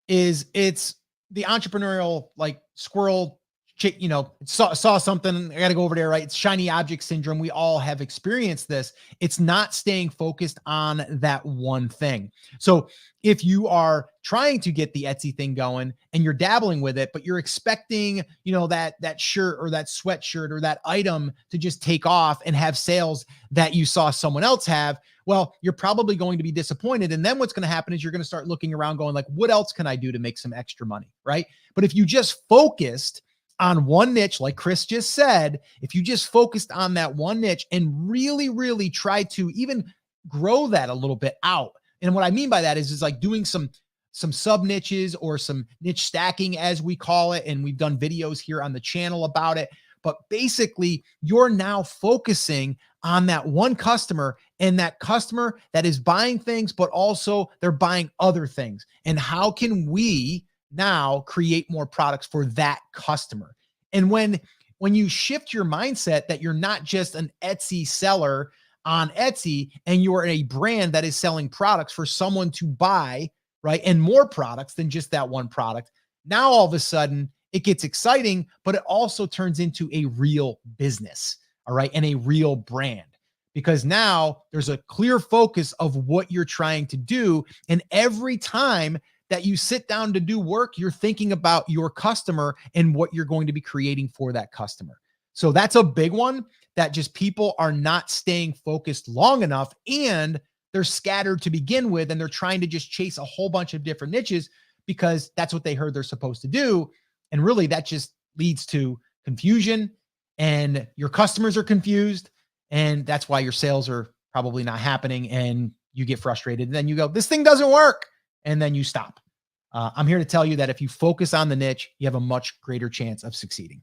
is it's the entrepreneurial like squirrel chick, saw something, I got to go over there, right? It's shiny object syndrome. We all have experienced this. It's not staying focused on that one thing. So if you are trying to get the Etsy thing going and you're dabbling with it, but you're expecting, that shirt or that sweatshirt or that item to just take off and have sales that you saw someone else have, well, you're probably going to be disappointed. And then what's going to happen is you're going to start looking around going like, what else can I do to make some extra money? Right. But if you just focused on one niche, like Chris just said, if you just focused on that one niche and really, really try to even grow that a little bit out. And what I mean by that is like doing some sub niches or some niche stacking, as we call it. And we've done videos here on the channel about it. But basically, you're now focusing on that one customer, and that customer that is buying things, but also they're buying other things. And how can we now create more products for that customer? And when you shift your mindset that you're not just an Etsy seller on Etsy, and you're a brand that is selling products for someone to buy, right? And more products than just that one product. Now, all of a sudden it gets exciting, but it also turns into a real business. All right. And a real brand, because now there's a clear focus of what you're trying to do. And every time that you sit down to do work, you're thinking about your customer and what you're going to be creating for that customer. So that's a big one that just people are not staying focused long enough, and they're scattered to begin with. And they're trying to just chase a whole bunch of different niches because that's what they heard they're supposed to do. And really that just leads to confusion, and your customers are confused. And that's why your sales are probably not happening, and you get frustrated. And then you go, this thing doesn't work. And then you stop. I'm here to tell you that if you focus on the niche, you have a much greater chance of succeeding.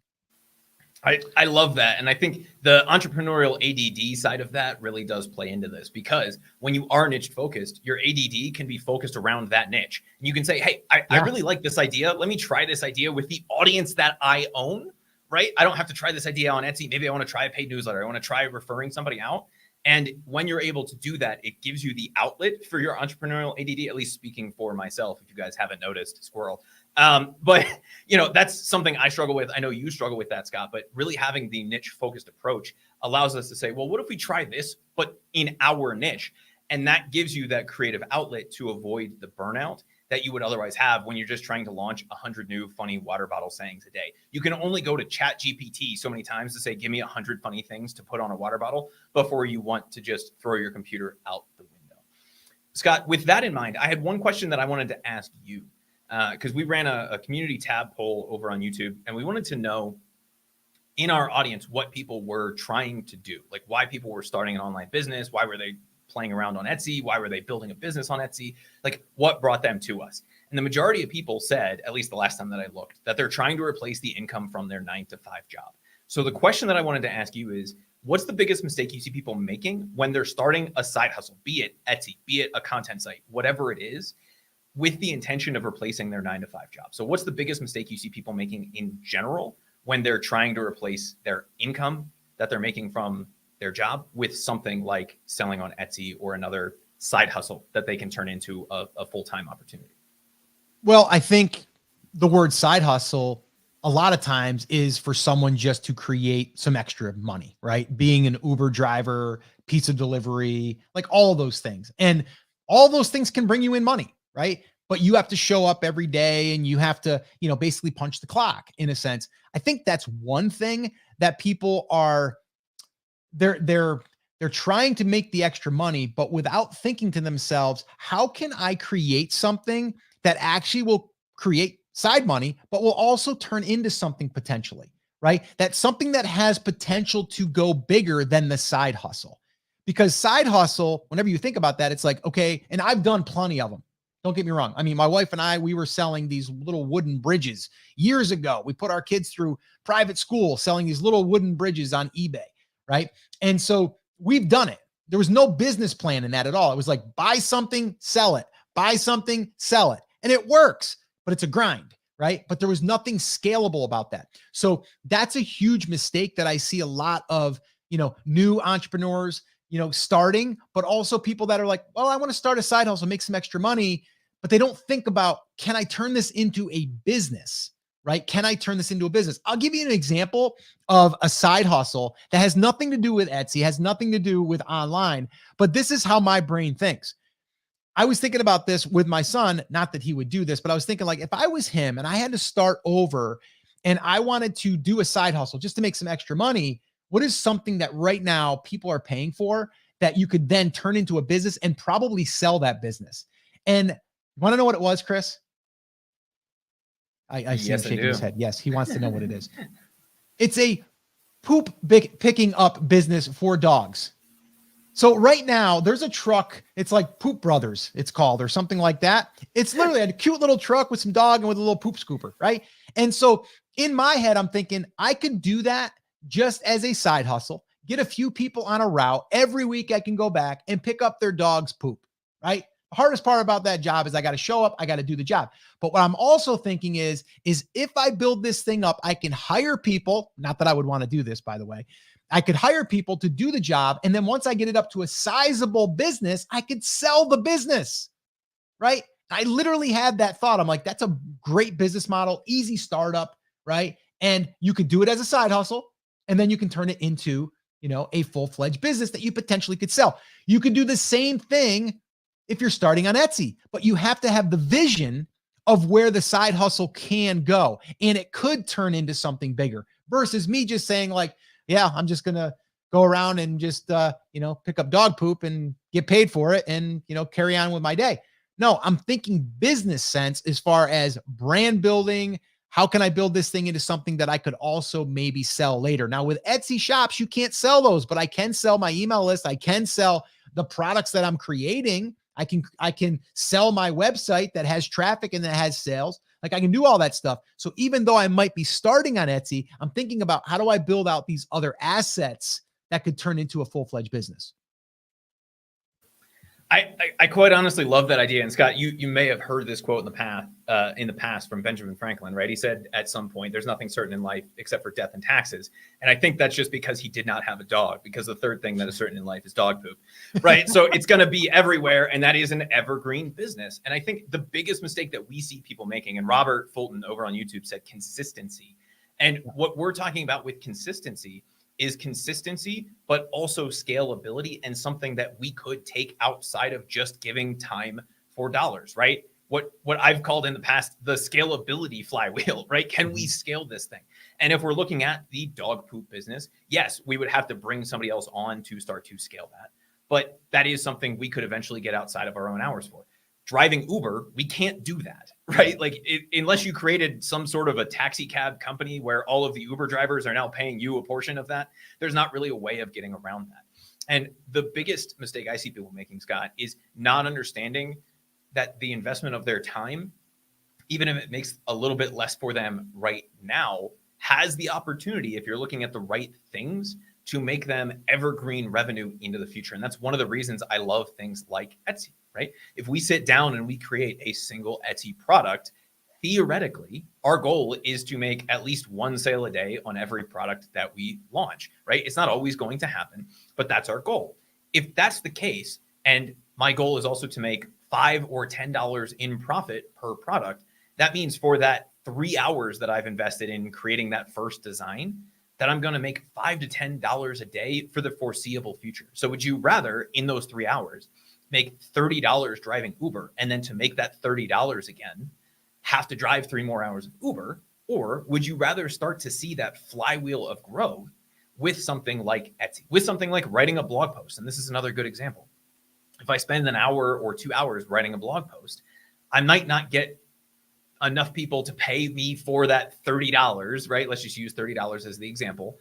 I love that. And I think the entrepreneurial ADD side of that really does play into this, because when you are niche focused, your ADD can be focused around that niche. And you can say, hey, I really like this idea. Let me try this idea with the audience that I own, right? I don't have to try this idea on Etsy. Maybe I want to try a paid newsletter. I want to try referring somebody out. And when you're able to do that, it gives you the outlet for your entrepreneurial ADD, at least speaking for myself, if you guys haven't noticed, squirrel. But that's something I struggle with. I know you struggle with that, Scott, but really having the niche focused approach allows us to say, well, what if we try this, but in our niche? And that gives you that creative outlet to avoid the burnout that you would otherwise have when you're just trying to launch 100 new funny water bottle sayings a day. You can only go to Chat GPT so many times to say, give me 100 funny things to put on a water bottle before you want to just throw your computer out the window. Scott, with that in mind, I had one question that I wanted to ask you, because we ran a community tab poll over on YouTube, and we wanted to know in our audience what people were trying to do, like why people were starting an online business, why were they playing around on Etsy? Why were they building a business on Etsy? Like, what brought them to us? And the majority of people said, at least the last time that I looked, that they're trying to replace the income from their 9-to-5 job. So the question that I wanted to ask you is, what's the biggest mistake you see people making when they're starting a side hustle, be it Etsy, be it a content site, whatever it is, with the intention of replacing their 9-to-5 job? So what's the biggest mistake you see people making in general when they're trying to replace their income that they're making from their job with something like selling on Etsy or another side hustle that they can turn into a full-time opportunity? Well, I think the word side hustle a lot of times is for someone just to create some extra money, right? Being an Uber driver, pizza delivery, like all those things. And all those things can bring you in money, right? But you have to show up every day, and you have to, basically punch the clock in a sense. I think that's one thing that people are, they're trying to make the extra money, but without thinking to themselves, how can I create something that actually will create side money, but will also turn into something potentially, right? That's something that has potential to go bigger than the side hustle. Because side hustle, whenever you think about that, it's like, okay, and I've done plenty of them. Don't get me wrong. I mean, my wife and I, we were selling these little wooden bridges years ago. We put our kids through private school selling these little wooden bridges on eBay, right? And so we've done it. There was no business plan in that at all. It was like, buy something, sell it, buy something, sell it. And it works, but it's a grind, right? But there was nothing scalable about that. So that's a huge mistake that I see a lot of, new entrepreneurs, starting, but also people that are like, well, I want to start a side hustle, make some extra money, but they don't think about, can I turn this into a business? Right? Can I turn this into a business? I'll give you an example of a side hustle that has nothing to do with Etsy, has nothing to do with online, but this is how my brain thinks. I was thinking about this with my son, not that he would do this, but I was thinking, like, if I was him and I had to start over and I wanted to do a side hustle just to make some extra money, what is something that right now people are paying for that you could then turn into a business and probably sell that business? And you want to know what it was, Chris? I see him Yes, I shaking his do. head. Yes, he wants to know what it is. It's a poop picking up business for dogs. So right now there's a truck. It's like Poop Brothers, it's called, or something like that. It's literally a cute little truck with some dog and with a little poop scooper, right? And so in my head, I'm thinking I could do that just as a side hustle, get a few people on a route. Every week I can go back and pick up their dog's poop, right? The hardest part about that job is I got to show up, I got to do the job. But what I'm also thinking is if I build this thing up, I can hire people, not that I would want to do this, by the way. I could hire people to do the job. And then once I get it up to a sizable business, I could sell the business, right? I literally had that thought. I'm like, that's a great business model, easy startup, right? And you could do it as a side hustle, and then you can turn it into, a full-fledged business that you potentially could sell. You could do the same thing if you're starting on Etsy, but you have to have the vision of where the side hustle can go. And it could turn into something bigger versus me just saying, like, yeah, I'm just going to go around and just, pick up dog poop and get paid for it and, carry on with my day. No, I'm thinking business sense as far as brand building. How can I build this thing into something that I could also maybe sell later? Now with Etsy shops, you can't sell those, but I can sell my email list. I can sell the products that I'm creating. I can sell my website that has traffic and that has sales. Like, I can do all that stuff. So even though I might be starting on Etsy, I'm thinking about how do I build out these other assets that could turn into a full-fledged business. I quite honestly love that idea. And Scott, you may have heard this quote in the past from Benjamin Franklin, right? He said at some point, there's nothing certain in life except for death and taxes. And I think that's just because he did not have a dog, because the third thing that is certain in life is dog poop, right? So it's going to be everywhere. And that is an evergreen business. And I think the biggest mistake that we see people making, and Robert Fulton over on YouTube said consistency. And what we're talking about with consistency is consistency, but also scalability, and something that we could take outside of just giving time for dollars, right? What I've called in the past the scalability flywheel, right? Can we scale this thing? And if we're looking at the dog poop business, yes, we would have to bring somebody else on to start to scale that. But that is something we could eventually get outside of our own hours for. Driving Uber, we can't do that, right? Like, unless you created some sort of a taxi cab company where all of the Uber drivers are now paying you a portion of that, there's not really a way of getting around that. And the biggest mistake I see people making, Scott, is not understanding that the investment of their time, even if it makes a little bit less for them right now, has the opportunity, if you're looking at the right things, to make them evergreen revenue into the future. And that's one of the reasons I love things like Etsy, right? If we sit down and we create a single Etsy product, theoretically, our goal is to make at least one sale a day on every product that we launch, right? It's not always going to happen, but that's our goal. If that's the case, and my goal is also to make $5 or $10 in profit per product, that means for that 3 hours that I've invested in creating that first design, that I'm going to make $5 to $10 a day for the foreseeable future. So would you rather, in those 3 hours, make $30 driving Uber, and then to make that $30 again, have to drive 3 more hours of Uber? Or would you rather start to see that flywheel of growth with something like Etsy, with something like writing a blog post? And this is another good example. If I spend an hour or 2 hours writing a blog post, I might not get enough people to pay me for that $30, right? Let's just use $30 as the example,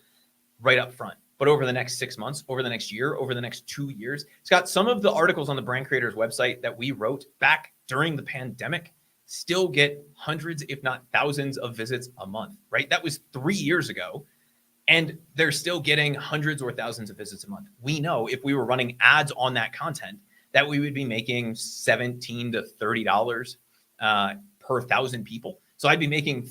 right up front. But over the next 6 months, over the next year, over the next 2 years, Scott, some of the articles on the Brand Creators website that we wrote back during the pandemic still get hundreds, if not thousands of visits a month, right? That was 3 years ago. And they're still getting hundreds or thousands of visits a month. We know if we were running ads on that content, that we would be making $17 to $30 per 1,000 people. So I'd be making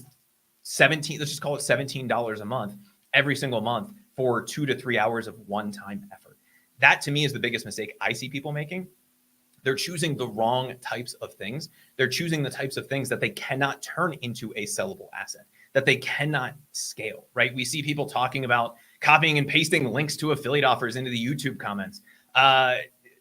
17, let's just call it $17 a month every single month for 2 to 3 hours of one-time effort. That to me is the biggest mistake I see people making. They're choosing the wrong types of things. They're choosing the types of things that they cannot turn into a sellable asset, that they cannot scale, right? We see people talking about copying and pasting links to affiliate offers into the YouTube comments,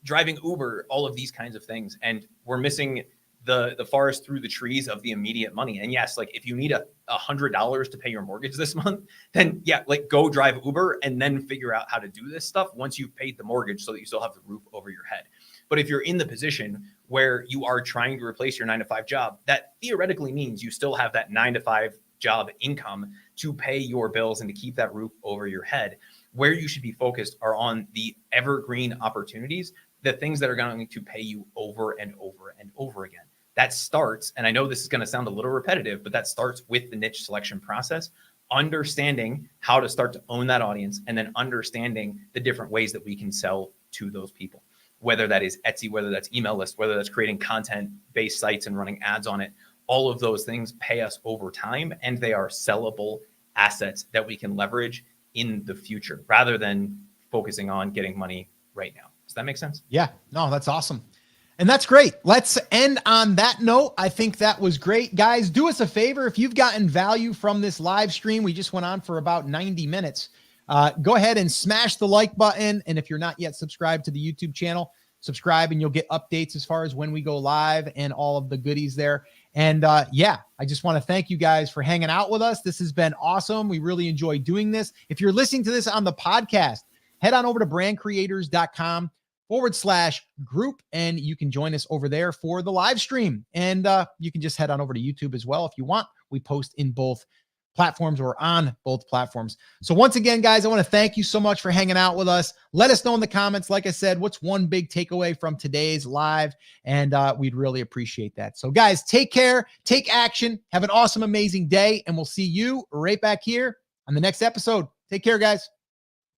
driving Uber, all of these kinds of things. And we're missing the forest through the trees of the immediate money. And yes, like if you need $100 to pay your mortgage this month, then yeah, like go drive Uber and then figure out how to do this stuff once you've paid the mortgage so that you still have the roof over your head. But if you're in the position where you are trying to replace your 9-to-5 job, that theoretically means you still have that 9-to-5 job income to pay your bills and to keep that roof over your head. Where you should be focused are on the evergreen opportunities, the things that are going to pay you over and over and over again. That starts, and I know this is going to sound a little repetitive, but that starts with the niche selection process, understanding how to start to own that audience, and then understanding the different ways that we can sell to those people. Whether that is Etsy, whether that's email list, whether that's creating content-based sites and running ads on it, all of those things pay us over time, and they are sellable assets that we can leverage in the future rather than focusing on getting money right now. Does that make sense? Yeah, no, that's awesome. And that's great. Let's end on that note. I think that was great. Guys, do us a favor. If you've gotten value from this live stream, we just went on for about 90 minutes. Go ahead and smash the like button. And if you're not yet subscribed to the YouTube channel, subscribe and you'll get updates as far as when we go live and all of the goodies there. And yeah, I just want to thank you guys for hanging out with us. This has been awesome. We really enjoy doing this. If you're listening to this on the podcast, head on over to brandcreators.com/group and you can join us over there for the live stream. And you can just head on over to YouTube as well if you want. We post in both platforms or on both platforms. So once again, guys, I want to thank you so much for hanging out with us. Let us know in the comments, like I said, what's one big takeaway from today's live, and we'd really appreciate that. So guys, take care, take action, have an awesome, amazing day, and we'll see you right back here on the next episode. Take care, guys.